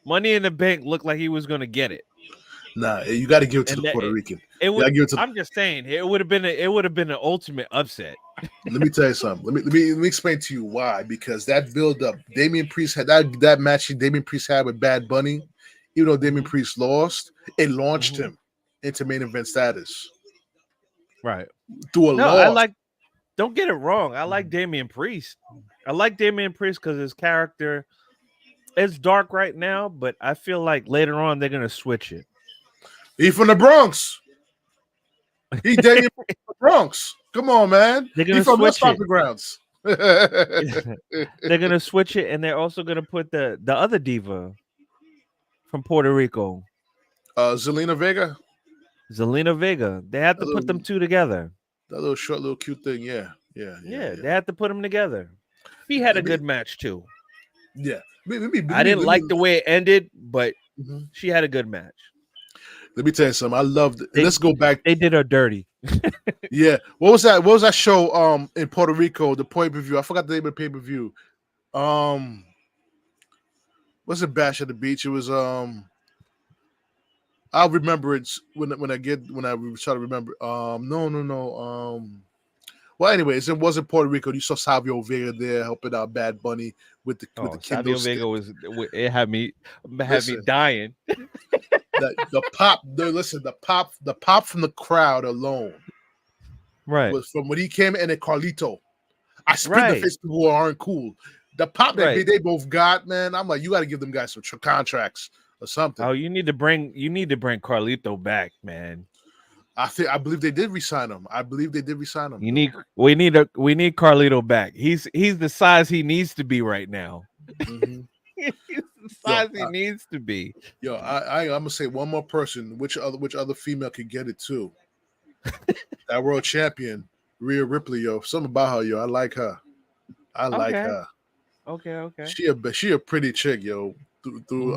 Money in the Bank looked like he was going to get it. Nah, you got to give it to And the that, Puerto Rican. it You would. gotta give it to. I'm just saying, it would have been an ultimate upset. Let me tell you something. Let me explain to you why. Because that build up, Damian Priest had that match. Damian Priest had with Bad Bunny. Even though Damian Priest lost, it launched him into main event status. Right. Through a No, loss. Don't get it wrong. I like Damian Priest. I like Damian Priest because his character is dark right now, but I feel like later on they're gonna switch it. He from the Bronx. He Damian from the Bronx. Come on, man. They're He gonna from the switch it. stomping grounds. They're gonna switch it, and they're also gonna put the other diva from Puerto Rico, Zelina Vega. Zelina Vega. They had to put them two together. That little short, little cute thing. Yeah. They had to put them together. He had a good match too. Yeah. I didn't like the way it ended, but she had a good match. Let me tell you something. I loved it. Let's go back. They did her dirty. Yeah. What was that? What was that show in Puerto Rico? The pay-per-view. I forgot the name of the pay-per-view. What's it? Bash at the Beach. It was I'll remember it when I try to remember. No. Well, anyways, it wasn't Puerto Rico. You saw Savio Vega there helping out Bad Bunny with the Savio Vega was it had me dying. the pop from the crowd alone, right? Was from when he came in at Carlito. I split the face people who aren't cool. The pop that they both got, man. I'm like, you got to give them guys some contracts or something. Oh, you need to bring Carlito back, man. I believe they did resign him. We need Carlito back. He's the size he needs to be right now. He's the size he needs to be. Yo, I'm gonna say one more person. Which other female could get it too? That world champion, Rhea Ripley. Yo, something about her. Yo, I like her. Like her. Okay. She a pretty chick. Yo, through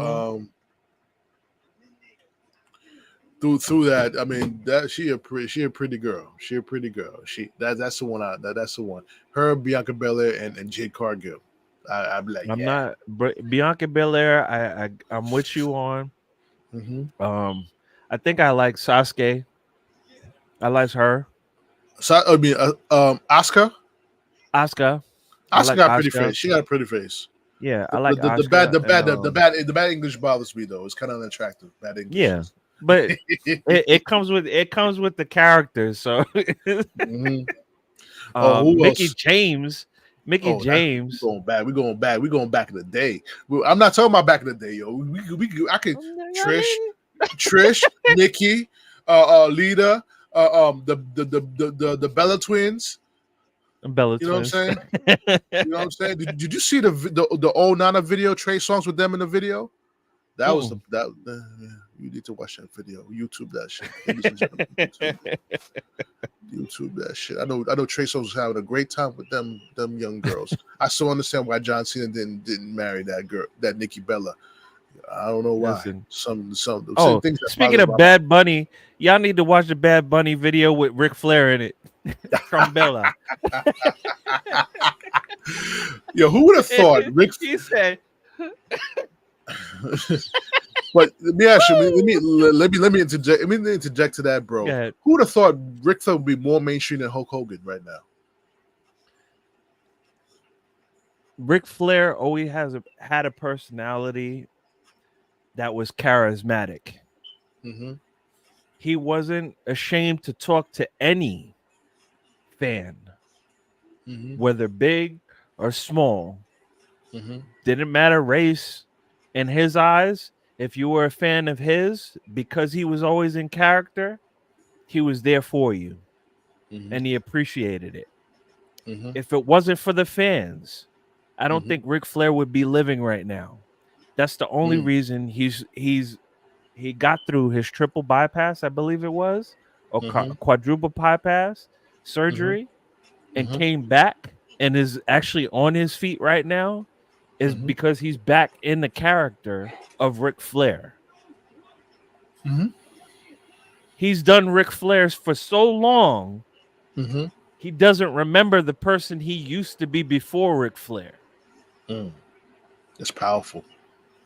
that, I mean that she a pretty girl. That's the one. That's the one. Her, Bianca Belair, and JadeCargill. I'm like, not Bianca Belair. I'm with you on. I think I like Sasuke. I like her. So I mean, Asuka. Asuka got a pretty face. She got a pretty face. Yeah, I like the bad English bothers me though. It's kind of unattractive. Bad English. Yeah. But it comes with the characters. So Mickey James. We're going back. We're going back in the day. I'm not talking about back in the day, yo. I could Trish, Nikki, Lita, the Bella twins. You know what I'm saying? Did you see the old Nana video, Trey Songs with them in the video? That was you need to watch that video. YouTube that shit. YouTube that shit. I know Trey Songz was having a great time with them young girls. I still understand why John Cena didn't marry that girl, that Nikki Bella. I don't know why. Some things. Speaking of Bad Bunny, y'all need to watch the Bad Bunny video with Ric Flair in it from Bella. Yo, who would have thought He said. But let me ask you. Let me interject. Let me interject to that, bro. Who would have thought Ric Flair would be more mainstream than Hulk Hogan right now? Ric Flair always had a personality that was charismatic. He wasn't ashamed to talk to any fan, whether big or small. Didn't matter race. In his eyes, if you were a fan of his, because he was always in character, he was there for you, and he appreciated it. If it wasn't for the fans, I don't think Ric Flair would be living right now. That's the only reason he got through his triple bypass, I believe it was, or quadruple bypass surgery, and came back and is actually on his feet right now. Is because he's back in the character of Ric Flair. He's done Ric Flairs for so long he doesn't remember the person he used to be before Ric Flair. It's powerful.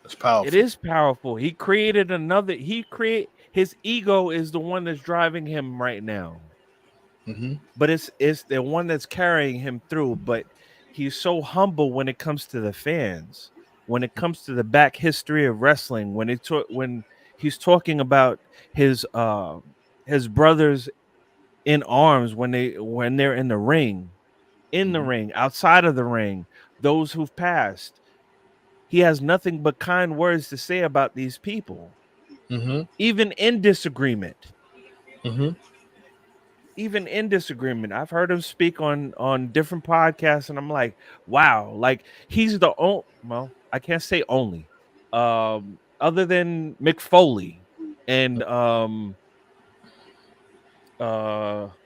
It's powerful. It is powerful. He created another. His ego is the one that's driving him right now. But it's the one that's carrying him through. But he's so humble when it comes to the fans. When it comes to the back history of wrestling, when he's talking about his brothers in arms when they're in the ring, outside of the ring, those who've passed. He has nothing but kind words to say about these people, even in disagreement. Even in disagreement, I've heard him speak on different podcasts, and I'm like, wow, like he's the only. Well, I can't say only, other than Mick Foley and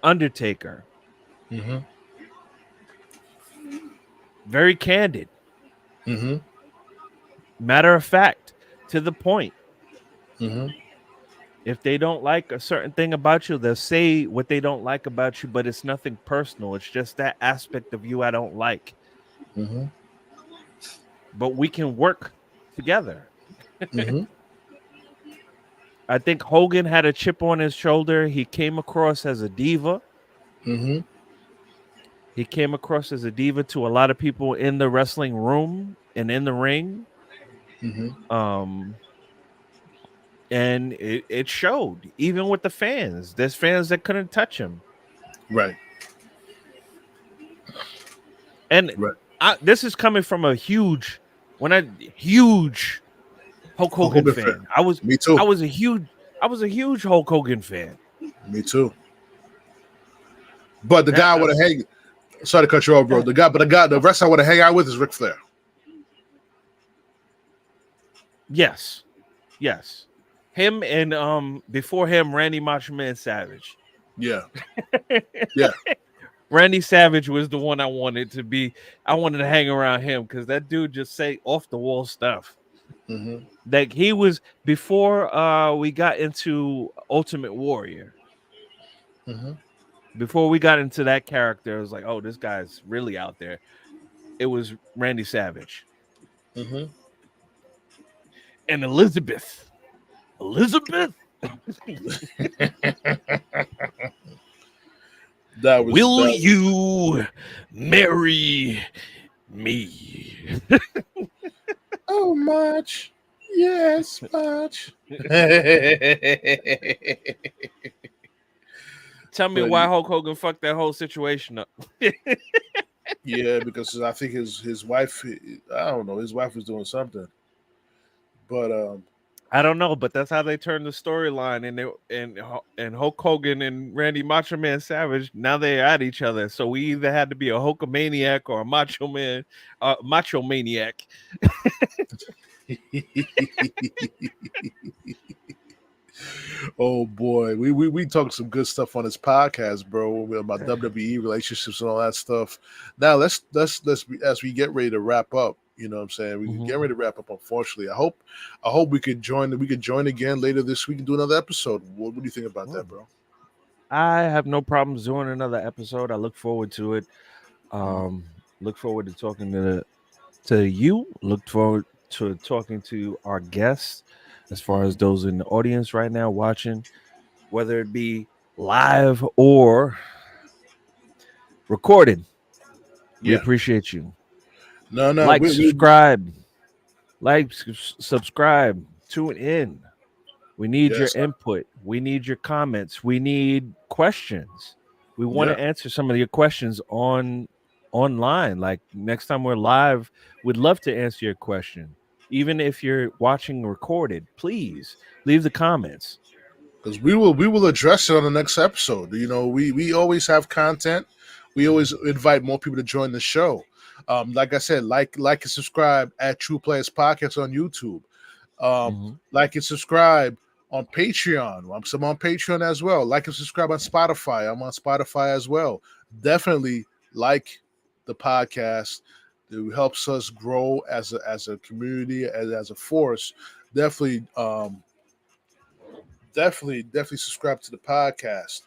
Undertaker. Very candid. Matter of fact, to the point. If they don't like a certain thing about you, they'll say what they don't like about you, but it's nothing personal. It's just that aspect of you I don't like. But we can work together. I think Hogan had a chip on his shoulder. He came across as a diva. He came across as a diva to a lot of people in the wrestling room and in the ring. And it showed, even with the fans. There's fans that couldn't touch him. Right. And this is coming from a huge Hulk Hogan fan. Me too. I was a huge Hulk Hogan fan. Me too. But the guy I would have hang. Sorry to cut you off, bro. The rest I would have hang out with is Ric Flair. Yes. Him and before him, Randy Macho Man Savage. Yeah. Randy Savage was the one I wanted to hang around him because that dude just say off the wall stuff. Like he was before we got into Ultimate Warrior. Before we got into that character, it was like, oh, this guy's really out there. It was Randy Savage. And Elizabeth. That was. Will you marry me? Oh, much. Yes, much. Tell me why Hulk Hogan fucked that whole situation up. Yeah, because I think his wife, I don't know, his wife was doing something. But I don't know, but that's how they turned the storyline, and Hulk Hogan and Randy Macho Man Savage. Now they're at each other, so we either had to be a Hulkamaniac or a Macho Man, Macho Maniac. Oh boy, we talked some good stuff on this podcast, bro, about WWE relationships and all that stuff. Now let's as we get ready to wrap up. You know what I'm saying? We can get ready to wrap up. Unfortunately, I hope we could join. We could join again later this week and do another episode. What do you think about that, bro? I have no problems doing another episode. I look forward to it. Look forward to talking to you. Look forward to talking to our guests, as far as those in the audience right now watching, whether it be live or recorded. We appreciate you. No, subscribe, subscribe, tune in. We need your input. We need your comments. We need questions. We want to answer some of your questions online. Like next time we're live, we'd love to answer your question. Even if you're watching recorded, please leave the comments. Because we will address it on the next episode. You know, we always have content. We always invite more people to join the show. Like I said, like and subscribe at TruPlayaz Podcast on YouTube. Like and subscribe on Patreon. I'm on Patreon as well. Like and subscribe on Spotify. I'm on Spotify as well. Definitely like the podcast. It helps us grow as a community, as a force. Definitely subscribe to the podcast.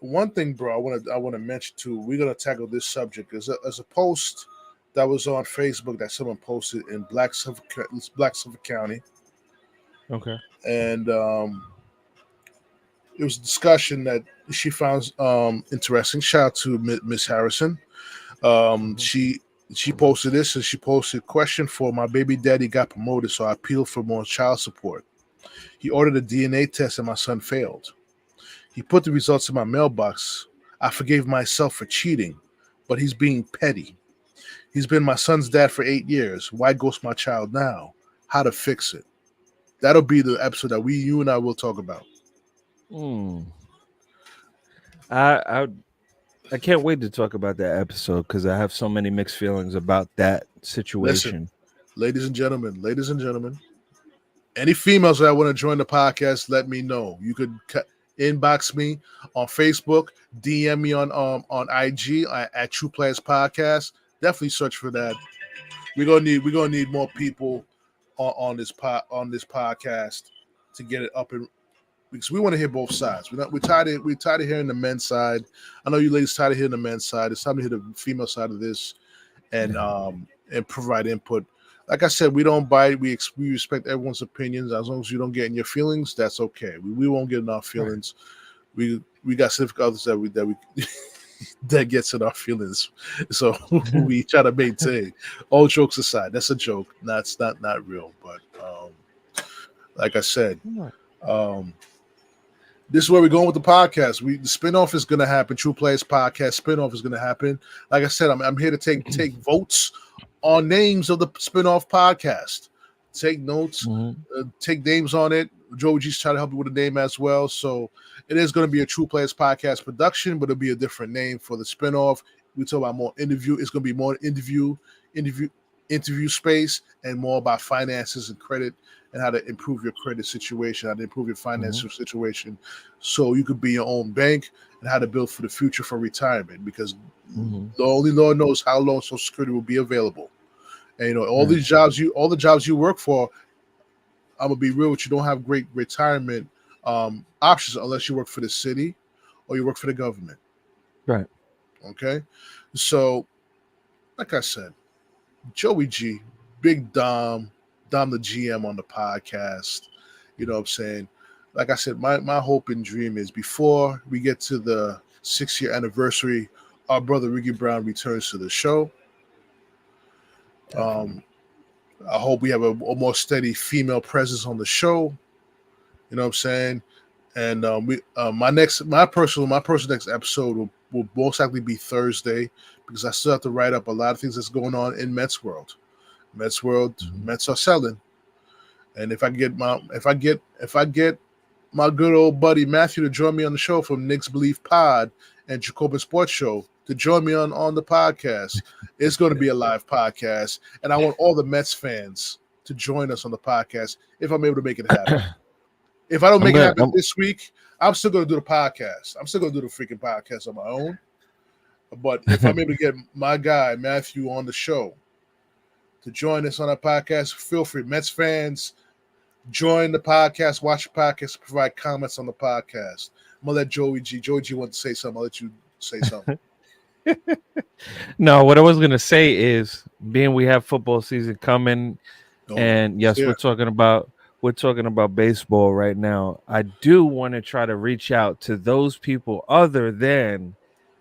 one thing, bro, I want to mention too. We're gonna tackle this subject as a post that was on Facebook that someone posted in Black Suffolk County, Okay. and it was a discussion that she found interesting. Shout out to Miss Harrison. Mhm. She posted this, and she posted question for my baby daddy got promoted, so I appealed for more child support. He ordered a DNA test, and my son failed. He put the results in my mailbox. I forgave myself for cheating, but he's being petty. He's been my son's dad for 8 years. Why ghost my child now? How to fix it? That'll be the episode that you and I will talk about. Mm. I I can't wait to talk about that episode because I have so many mixed feelings about that Listen, situation. ladies and gentlemen, any females that want to join the podcast, let me know. You could inbox me on Facebook, DM me on IG at TruPlayaz Podcast. Definitely search for that. We're gonna need more people on this podcast to get it up and because we want to hear both sides. We're tired of hearing the men's side. I know you ladies tired of hearing the men's side. It's time to hear the female side of this and provide input. Like I said, we don't bite. We respect everyone's opinions. As long as you don't get in your feelings, that's okay. We won't get in our feelings. We got significant others that we that gets in our feelings. So we try to maintain. All jokes aside, that's a joke. That's not real. But like I said, um, this is where we're going with the podcast. The spinoff is going to happen. TruPlayaz Podcast spinoff is going to happen. Like I said, I'm here to take votes on names of the spinoff podcast. Take notes, take names on it. JoeyG's trying to help you with a name as well. So it is going to be a TruPlayaz Podcast production, but it'll be a different name for the spinoff. We talk about more interview. It's going to be more interview space and more about finances and credit and how to improve your credit situation, how to improve your financial situation, so you could be your own bank, and how to build for the future for retirement. Because the only Lord knows how long Social Security will be available. And all the jobs you work for, I'm gonna be real with you, don't have great retirement options unless you work for the city or you work for the government. Right. Okay, so like I said, JoeyG, Big Dom the GM on the podcast. You know what I'm saying? Like I said, my hope and dream is before we get to the 6-year anniversary, our brother Ricky Brown returns to the show. I hope we have a more steady female presence on the show. You know what I'm saying? And my personal next episode will most likely be Thursday because I still have to write up a lot of things that's going on in Mets world. Mets are selling, and if I get my good old buddy Matthew to join me on the show from Knicks Belief Pod and Jacobin Sports Show to join me on the podcast, it's going to be a live podcast, and I want all the Mets fans to join us on the podcast if I'm able to make it happen. If I don't make it happen this week, I'm still going to do the podcast. I'm still going to do the freaking podcast on my own. But if I'm able to get my guy Matthew on the show to join us on our podcast, feel free. Mets fans, join the podcast, watch the podcast, provide comments on the podcast. I'm going to let JoeyG wants to say something. I'll let you say something. No, what I was going to say is, being we have football season coming, and yes, we're talking about baseball right now. I do want to try to reach out to those people other than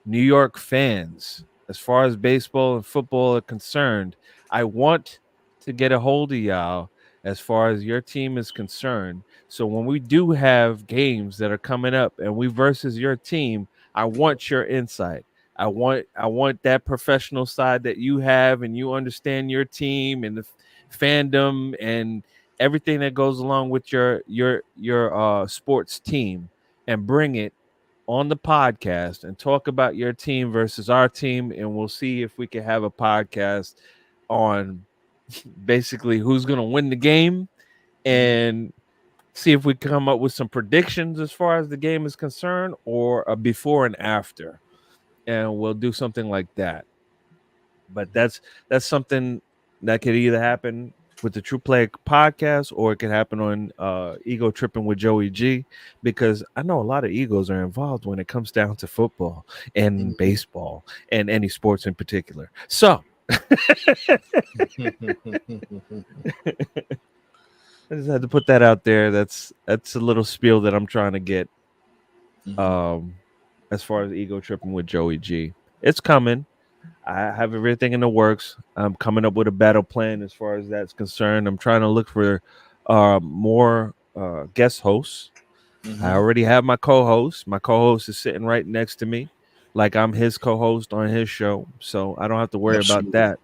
New York fans as far as baseball and football are concerned. I want to get a hold of y'all as far as your team is concerned. So when we do have games that are coming up and we versus your team, I want your insight. I want that professional side that you have, and you understand your team and the fandom and everything that goes along with your sports team, and bring it on the podcast and talk about your team versus our team, and we'll see if we can have a podcast on basically who's going to win the game, and see if we come up with some predictions as far as the game is concerned, or a before and after, and we'll do something like that. But that's something that could either happen with the True Play podcast, or it can happen on Ego Tripping with JoeyG, because I know a lot of egos are involved when it comes down to football and baseball and any sports in particular. So I just had to put that out there. That's a little spiel that I'm trying to get. As far as Ego Tripping with JoeyG, it's coming. I have everything in the works. I'm coming up with a battle plan as far as that's concerned. I'm trying to look for more guest hosts. I already have my co-host. My co-host is sitting right next to me, like I'm his co-host on his show, so I don't have to worry about that.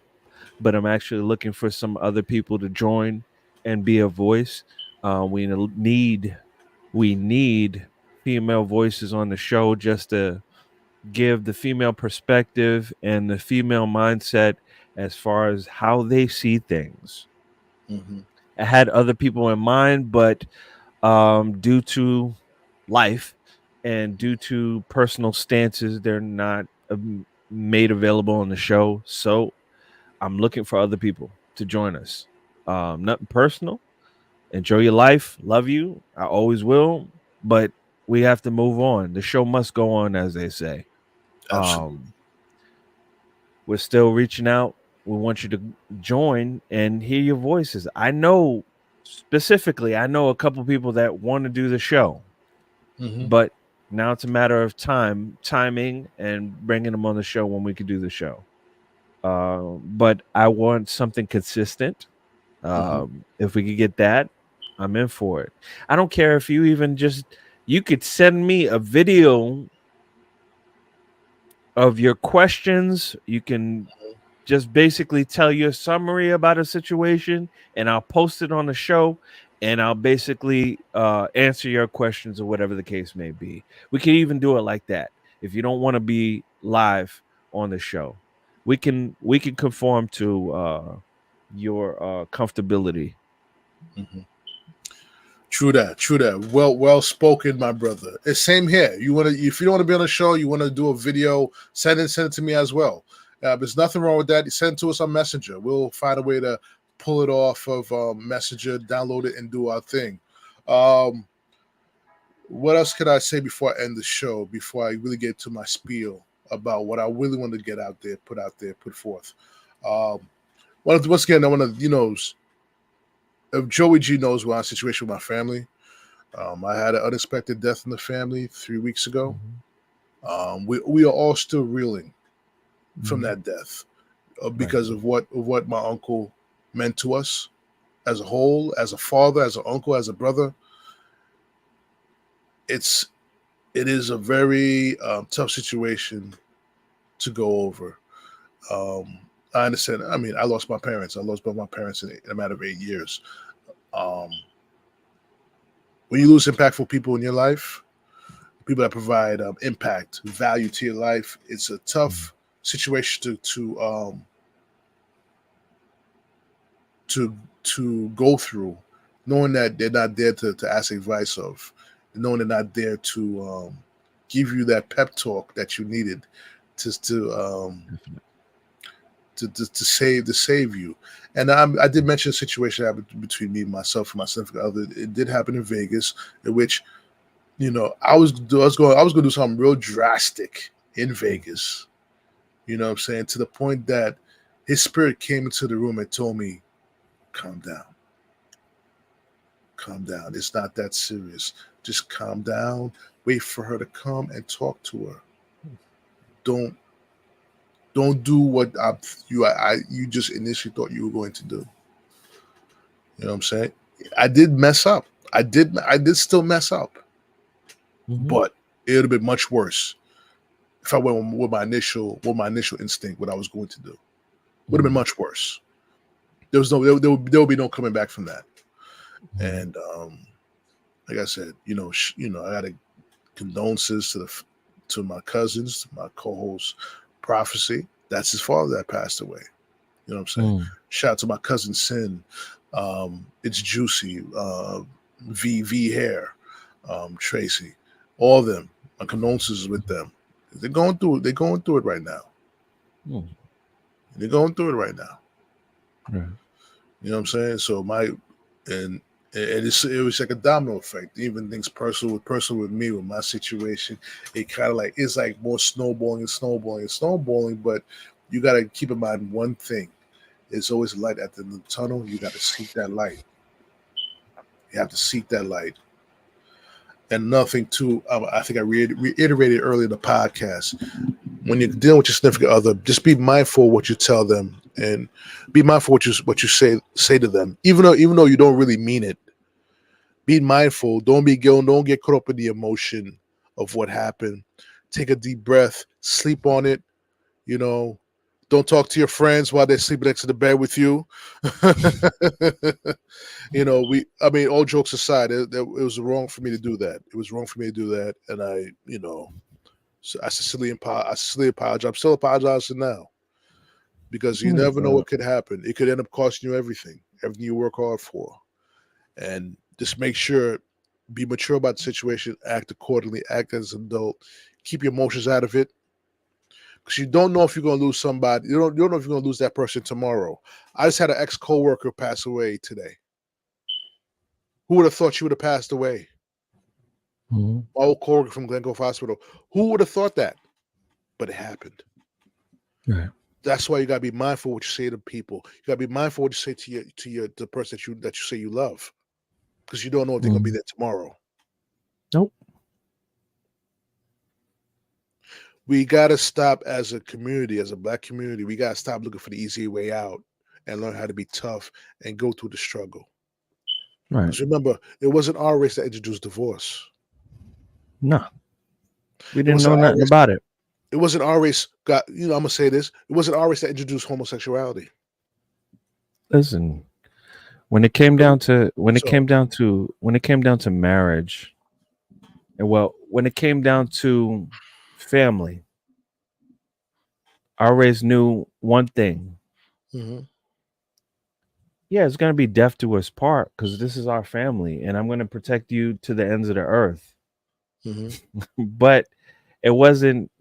But I'm actually looking for some other people to join and be a voice. We need female voices on the show, just to give the female perspective and the female mindset as far as how they see things. I had other people in mind, but due to life and due to personal stances, they're not made available on the show. So I'm looking for other people to join us. Nothing personal. Enjoy your life. Love you. I always will. But we have to move on. The show must go on, as they say. We're still reaching out. We want you to join and hear your voices. I know specifically, I know a couple people that want to do the show, but now it's a matter of timing, and bringing them on the show when we can do the show. But I want something consistent. If we could get that, I'm in for it. I don't care if you you could send me a video of your questions. You can just basically tell your summary about a situation, and I'll post it on the show, and I'll basically answer your questions or whatever the case may be. We can even do it like that. If you don't want to be live on the show, we can conform to your comfortability. True that. Well spoken, my brother. It's same here. If you don't want to be on the show, you want to do a video, send it to me as well. There's nothing wrong with that. You send it to us on Messenger. We'll find a way to pull it off of Messenger, download it, and do our thing. What else could I say before I end the show, before I really get to my spiel about what I really want to get out there, put forth? Once again, I want to, if JoeyG knows we're in a situation with my family. I had an unexpected death in the family 3 weeks ago. We are all still reeling from that death because of what my uncle meant to us as a whole, as a father, as an uncle, as a brother. It is a very tough situation to go over. I understand. I mean, I lost my parents. I lost both my parents in a matter of 8 years. When you lose impactful people in your life, people that provide impact, value to your life, it's a tough situation to go through, knowing that they're not there to ask advice of, knowing they're not there to give you that pep talk that you needed to save you. And I did mention a situation that happened between me and myself and my significant other. It did happen in Vegas, in which, I was going to do something real drastic in Vegas. You know what I'm saying? To the point that his spirit came into the room and told me, calm down. Calm down. It's not that serious. Just calm down. Wait for her to come and talk to her. Don't do what you just initially thought you were going to do. You know what I'm saying? I did mess up. I did still mess up. But it would have been much worse if I went with my initial instinct, what I was going to do. Would have been much worse. There will be no coming back from that. And like I said, I got condolences to my cousins, my co-host Prophecy. That's his father that passed away. You know what I'm saying? Shout out to my cousin Sin. It's Juicy, V Hair, Tracy, all of them. My condolences with them. They're going through it right now. They're going through it right now. You know what I'm saying? So and it was like a domino effect. Even things personal with me with my situation, it kind of like it's like more snowballing. But you got to keep in mind one thing: it's always a light at the end of the tunnel. You got to seek that light. You have to seek that light. And nothing too. I think I reiterated earlier in the podcast. When you're dealing with your significant other, just be mindful of what you tell them, and be mindful what you say to them. Even though you don't really mean it, be mindful. Don't get caught up in the emotion of what happened. Take a deep breath. Sleep on it. You know, don't talk to your friends while they're sleeping next to the bed with you. You know, all jokes aside, it was wrong for me to do that. It was wrong for me to do that, and so I sincerely apologize. I'm still apologizing now because you never know what could happen. It could end up costing you everything you work hard for, and just make sure, be mature about the situation, act accordingly, act as an adult, keep your emotions out of it. Because you don't know if you're going to lose somebody. You don't know if you're going to lose that person tomorrow. I just had an ex-coworker pass away today. Who would have thought she would have passed away? Mm-hmm. My old coworker from Glen Cove Hospital. Who would have thought that? But it happened. Right. That's why you got to be mindful what you say to people. You got to be mindful what you say to the person that you say you love, because you don't know if they're going to be there tomorrow. Nope. We got to stop as a community, as a Black community. We got to stop looking for the easy way out and learn how to be tough and go through the struggle. Right. Because remember, it wasn't our race that introduced divorce. No. We didn't know nothing about it. It wasn't our race. I'm gonna say this. It wasn't our race that introduced homosexuality. Listen, when it came down to marriage, and when it came down to family, our race knew one thing. Mm-hmm. Yeah, it's gonna be death to us part, because this is our family, and I'm gonna protect you to the ends of the earth. Mm-hmm. But it wasn't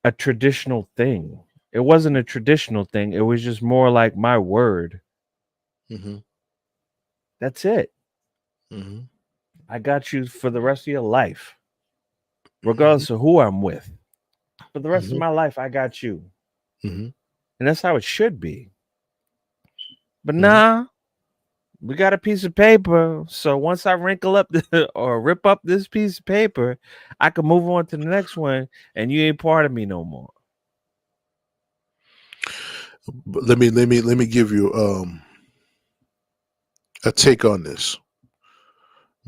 a traditional thing. It wasn't a traditional thing. It was just more like my word. Mm-hmm. That's it. Mm-hmm. I got you for the rest of your life, regardless of who I'm with. For the rest of my life, I got you. Mm-hmm. And that's how it should be. But nah, we got a piece of paper. So once I wrinkle up or rip up this piece of paper, I can move on to the next one, and you ain't part of me no more. But let me give you a take on this.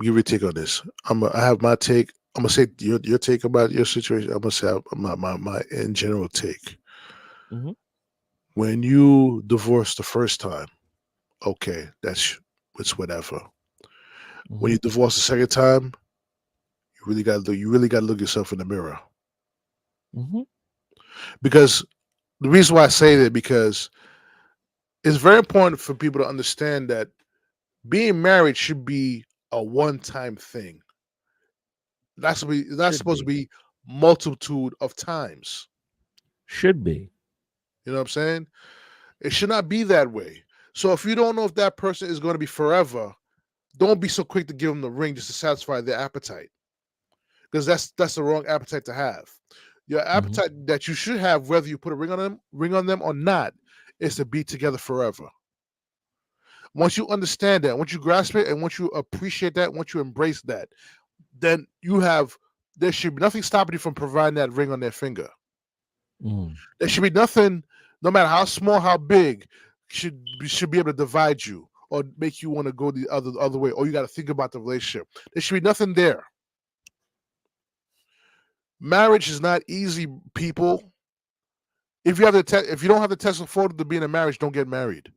Give you a take on this. I have my take. I'm gonna say your take about your situation. I'm gonna say my in general take. Mm-hmm. When you divorce the first time, okay, it's whatever. Mm-hmm. When you divorce the second time, you really got to look yourself in the mirror. Mm-hmm. Because the reason why I say that, because it's very important for people to understand that being married should be a one-time thing. That's supposed to be multitude of times. Should be. You know what I'm saying? It should not be that way. So if you don't know if that person is going to be forever, don't be so quick to give them the ring just to satisfy their appetite, because that's the wrong appetite to have. Your appetite that you should have, whether you put a ring on them or not, is to be together forever. Once you understand that, once you grasp it, and once you appreciate that, once you embrace that, then there should be nothing stopping you from providing that ring on their finger. There should be nothing, no matter how small, how big, should be able to divide you or make you want to go the other way, or you got to think about the relationship. There should be nothing there. Marriage is not easy, people. If you don't have the Tesla photo to be in a marriage, don't get married.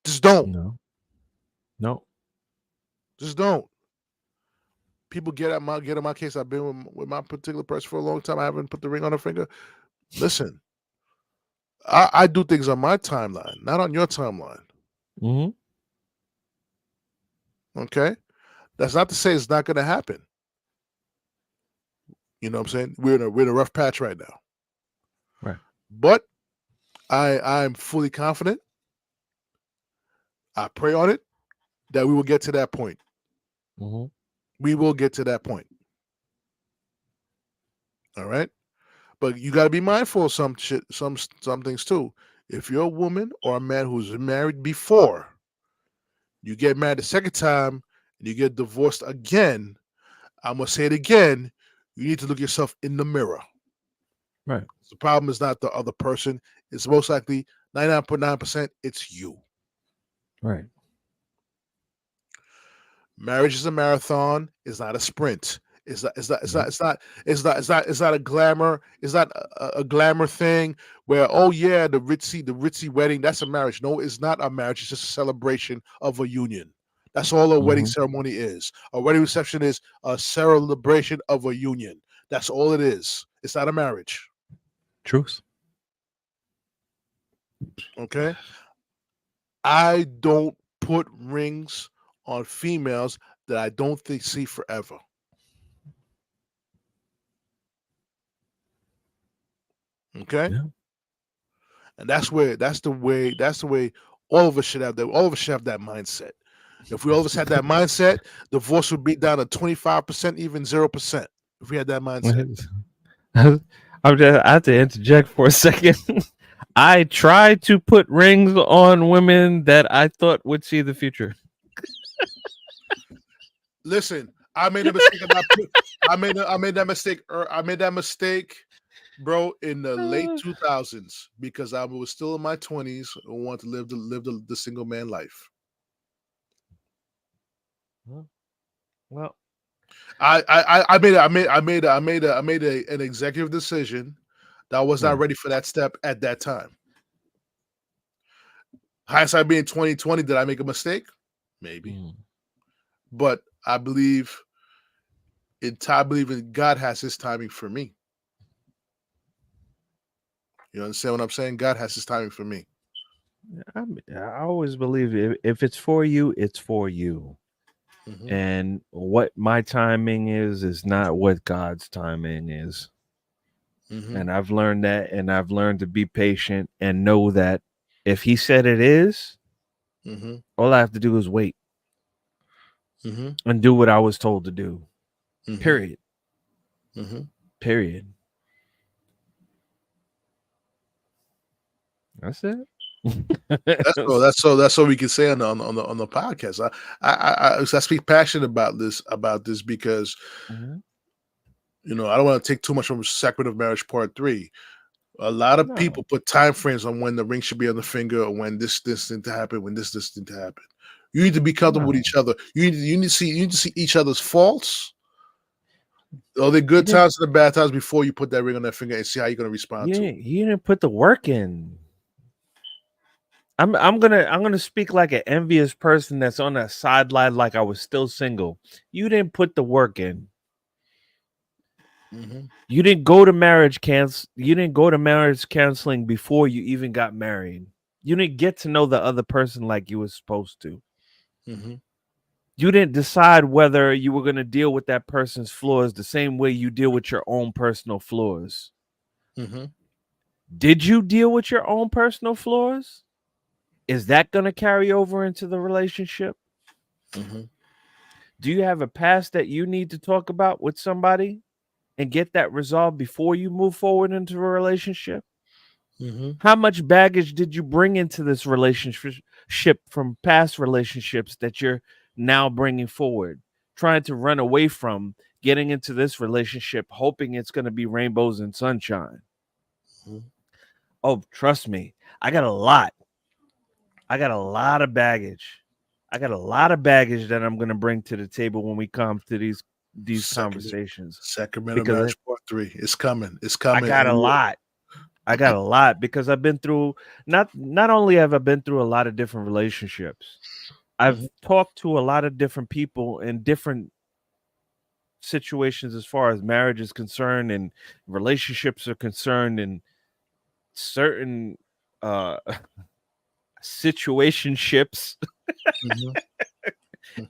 Just don't. No. Just don't. People get in my case. I've been with my particular person for a long time. I haven't put the ring on her finger. Listen, I do things on my timeline, not on your timeline. Mm-hmm. Okay? That's not to say it's not going to happen. You know what I'm saying? We're in a rough patch right now. Right. But I'm fully confident. I pray on it that we will get to that point. Mm-hmm. We will get to that point. All right. But you got to be mindful of some shit, some things too. If you're a woman or a man who's married before, you get married the second time and you get divorced again, I'm gonna say it again. You need to look yourself in the mirror. Right. The problem is not the other person. It's most likely 99.9%. It's you. Right. Marriage is a marathon. It's not a sprint. It's not a glamour. It's not a glamour thing where, oh yeah, the ritzy wedding. That's a marriage. No, it's not a marriage. It's just a celebration of a union. That's all a wedding ceremony is. A wedding reception is a celebration of a union. That's all it is. It's not a marriage. Truth. Okay. I don't put rings on females that I don't think see forever. Okay. Yeah. And that's the way all of us should have that. All of us should have that mindset. If we all of us had that mindset, divorce would be down to 25%, even 0%. If we had that mindset. I have to interject for a second. I tried to put rings on women that I thought would see the future. Listen, I made a mistake. I made that mistake. I made that mistake, bro, in the late 2000s because I was still in my 20s and wanted to live the single man life. Well, I made an executive decision that I was not ready for that step at that time. Hindsight being 2020, did I make a mistake? Maybe. But I believe in God has his timing for me. You understand what I'm saying? God has his timing for me. I always believe if it's for you, it's for you. Mm-hmm. And what my timing is not what God's timing is. Mm-hmm. And I've learned that, and I've learned to be patient and know that if he said it is, all I have to do is wait and do what I was told to do. Period. Period. That's it. That's all we can say on the podcast. I speak passionate about this because you know I don't want to take too much from Sacrament of Marriage Part 3. A lot of people put time frames on when the ring should be on the finger or when this thing to happen, when this thing to happen. You need to be comfortable with each other. You need to see each other's faults. All the good times and the bad times before you put that ring on that finger and see how you're gonna respond to it. You didn't put the work in. I'm gonna speak like an envious person that's on that sideline like I was still single. You didn't put the work in. You didn't go to marriage counseling before you even got married. You didn't get to know the other person like you were supposed to. You didn't decide whether you were going to deal with that person's flaws the same way you deal with your own personal flaws. Did you deal with your own personal flaws? Is that going to carry over into the relationship? Do you have a past that you need to talk about with somebody and get that resolved before you move forward into a relationship? How much baggage did you bring into this relationship from past relationships that you're now bringing forward, trying to run away from getting into this relationship, hoping it's going to be rainbows and sunshine? Oh, trust me, I got a lot of baggage. I got a lot of baggage that I'm going to bring to the table when we come to these conversations. Sacrament of Marriage Part 3. It's coming. It's coming. I got a lot because I've been through not only have I been through a lot of different relationships, I've talked to a lot of different people in different situations as far as marriage is concerned and relationships are concerned and certain situationships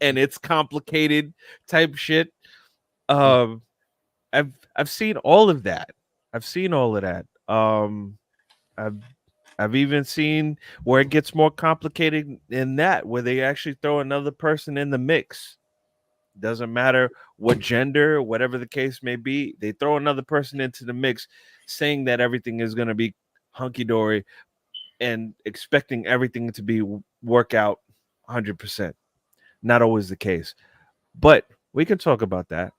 and it's complicated type shit. I've seen all of that. I've I've even seen where it gets more complicated in that, where they actually throw another person in the mix. Doesn't matter what gender, whatever the case may be, they throw another person into the mix, saying that everything is going to be hunky dory and expecting everything to be work out 100%. Not always the case, but we can talk about that.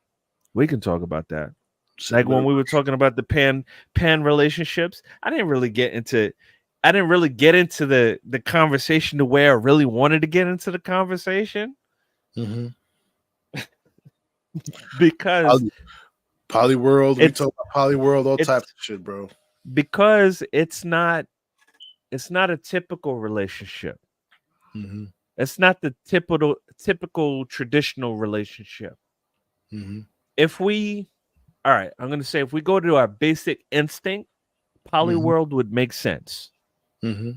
We can talk about that. Like when we were talking about the pan relationships, I didn't really get into the conversation the way I really wanted to get into the conversation. Mm-hmm. Because Poly world, we it's talk about poly world, all it's types of shit, bro. because it's not a typical relationship. Mm-hmm. It's not the typical traditional relationship. Mm-hmm. If we all right, I'm gonna say if we go to our basic instinct, poly Mm-hmm. world would make sense. Mm-hmm.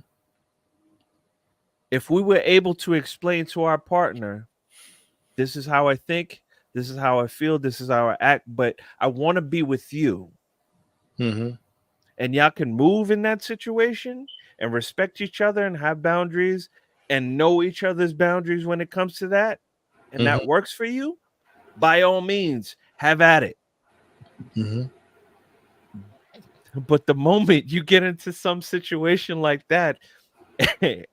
If we were able to explain to our partner, this is how I think, this is how I feel, this is how I act, but I want to be with you. Mm-hmm. And y'all can move in that situation and respect each other and have boundaries and know each other's boundaries when it comes to that, and that works for you, by all means, have at it. Mm-hmm. But the moment you get into some situation like that,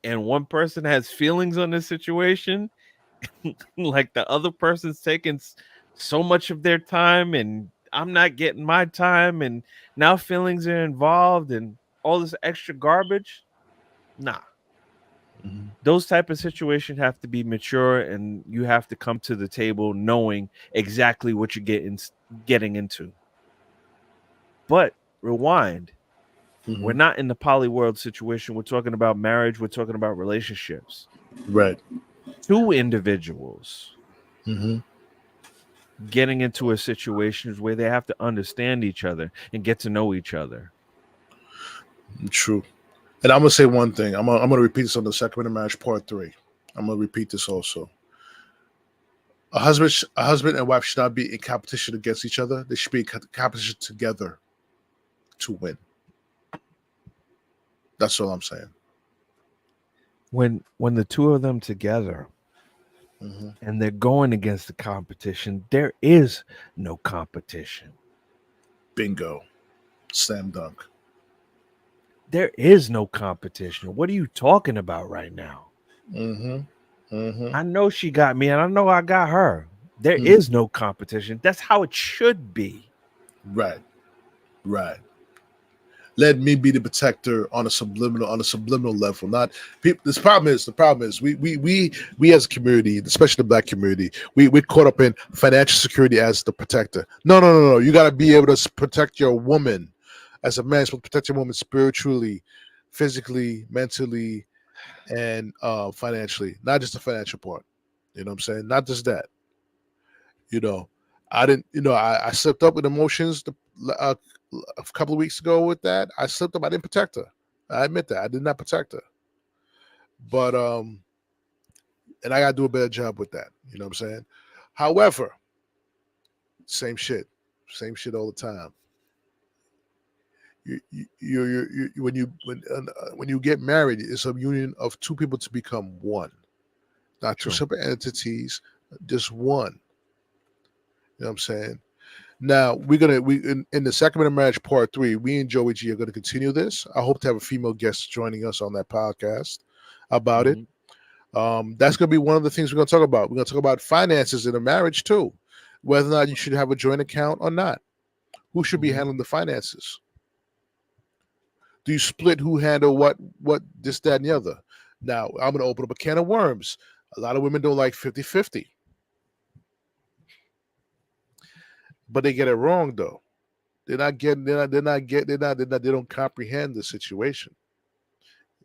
and one person has feelings on the situation, like the other person's taking so much of their time and I'm not getting my time, and now feelings are involved and all this extra garbage. Nah. Mm-hmm. Those type of situations have to be mature, and you have to come to the table knowing exactly what you're getting into. But rewind. Mm-hmm. We're not in the poly world situation. We're talking about marriage. We're talking about relationships. Right. Two individuals Mm-hmm. getting into a situation where they have to understand each other and get to know each other. True. And I'm gonna say one thing. I'm gonna repeat this on the Sacrament of Marriage Part 3. I'm gonna repeat this also. A husband and wife should not be in competition against each other. They should be in competition together to win. That's all I'm saying. When the two of them together Mm-hmm. and they're going against the competition, there is no competition. Bingo. Slam dunk. There is no competition. What are you talking about right now? Mm-hmm. Mm-hmm. I know she got me and I know I got her. There is no competition. That's how it should be. Right. Right. Let me be the protector on a subliminal level. Not people. The problem is we as a community, especially the Black community, we're caught up in financial security as the protector. No. You got to be able to protect your woman. As a man, you're supposed to protect your woman spiritually, physically, mentally, and financially. Not just the financial part. You know what I'm saying? Not just that. You know, I didn't. I slipped up with emotions a couple of weeks ago with that. I slipped up. I didn't protect her. I admit that I did not protect her. But and I gotta do a better job with that. You know what I'm saying? However, same shit all the time. When you get married, it's a union of two people to become one, not two separate entities, just one. You know what I'm saying? Now in the Sacrament of Marriage Part 3, we and JoeyG are going to continue this. I hope to have a female guest joining us on that podcast about it. That's going to be one of the things we're going to talk about. We're going to talk about finances in a marriage too, whether or not you should have a joint account or not. Who should be handling the finances? Do you split who handle what, this, that, and the other? Now, I'm going to open up a can of worms. A lot of women don't like 50-50. But they get it wrong though. They don't comprehend the situation.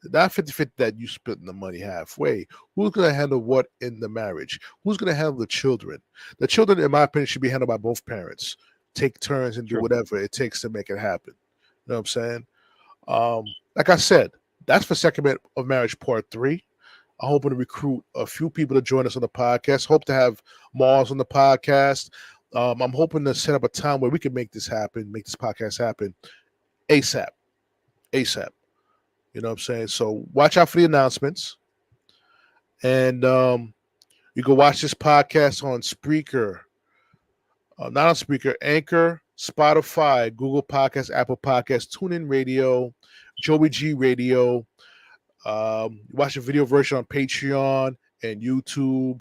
Not 50-50 that you splitting the money halfway. Who's going to handle what in the marriage? Who's going to handle the children? The children, in my opinion, should be handled by both parents. Take turns and do whatever it takes to make it happen. You know what I'm saying? Like I said, that's for Sacrament of Marriage Part 3. I'm hoping to recruit a few people to join us on the podcast. Hope to have Mars on the podcast. I'm hoping to set up a time where we can make this happen, make this podcast happen ASAP. You You know what I'm saying? So watch out for the announcements. And you can watch this podcast on Spreaker, not on Spreaker, Anchor, Spotify, Google Podcasts, Apple Podcasts, TuneIn Radio, JoeyG Radio. Watch the video version on Patreon and YouTube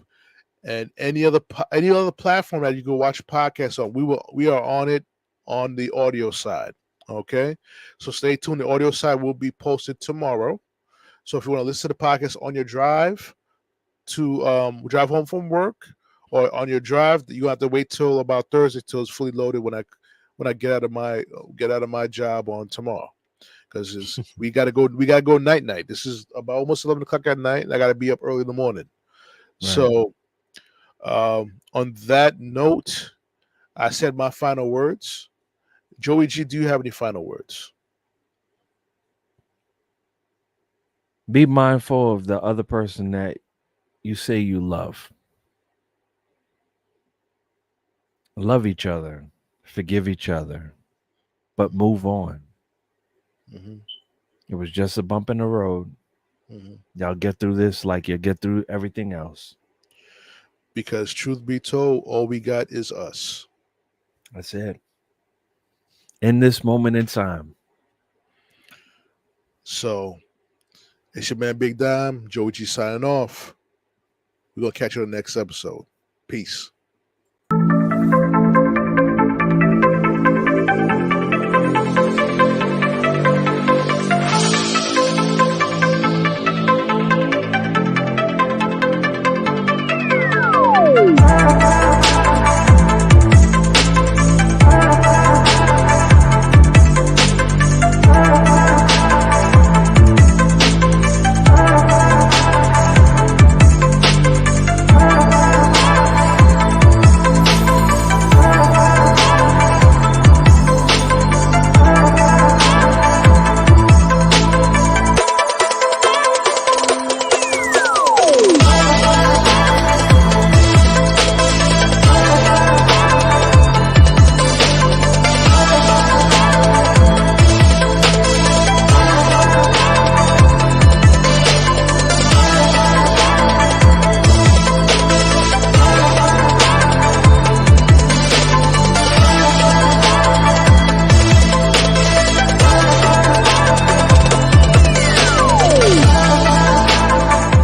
and any other platform that you can watch podcasts on. We are on it on the audio side. Okay, so stay tuned. The audio side will be posted tomorrow. So if you want to listen to the podcast on your drive to drive home from work or on your drive, you have to wait till about Thursday till it's fully loaded when I get out of my job on tomorrow. Because we gotta go night. This is about almost 11 o'clock at night, and I gotta be up early in the morning. Right. So on that note, I said my final words. JoeyG, do you have any final words? Be mindful of the other person that you say you love. Love each other, forgive each other, but move on. Mm-hmm. It was just a bump in the road. Mm-hmm. Y'all get through this like you get through everything else. Because truth be told, all we got is us. That's it. In this moment in time. So, it's your man Big Dime, JoeyG signing off. We're going to catch you on the next episode. Peace.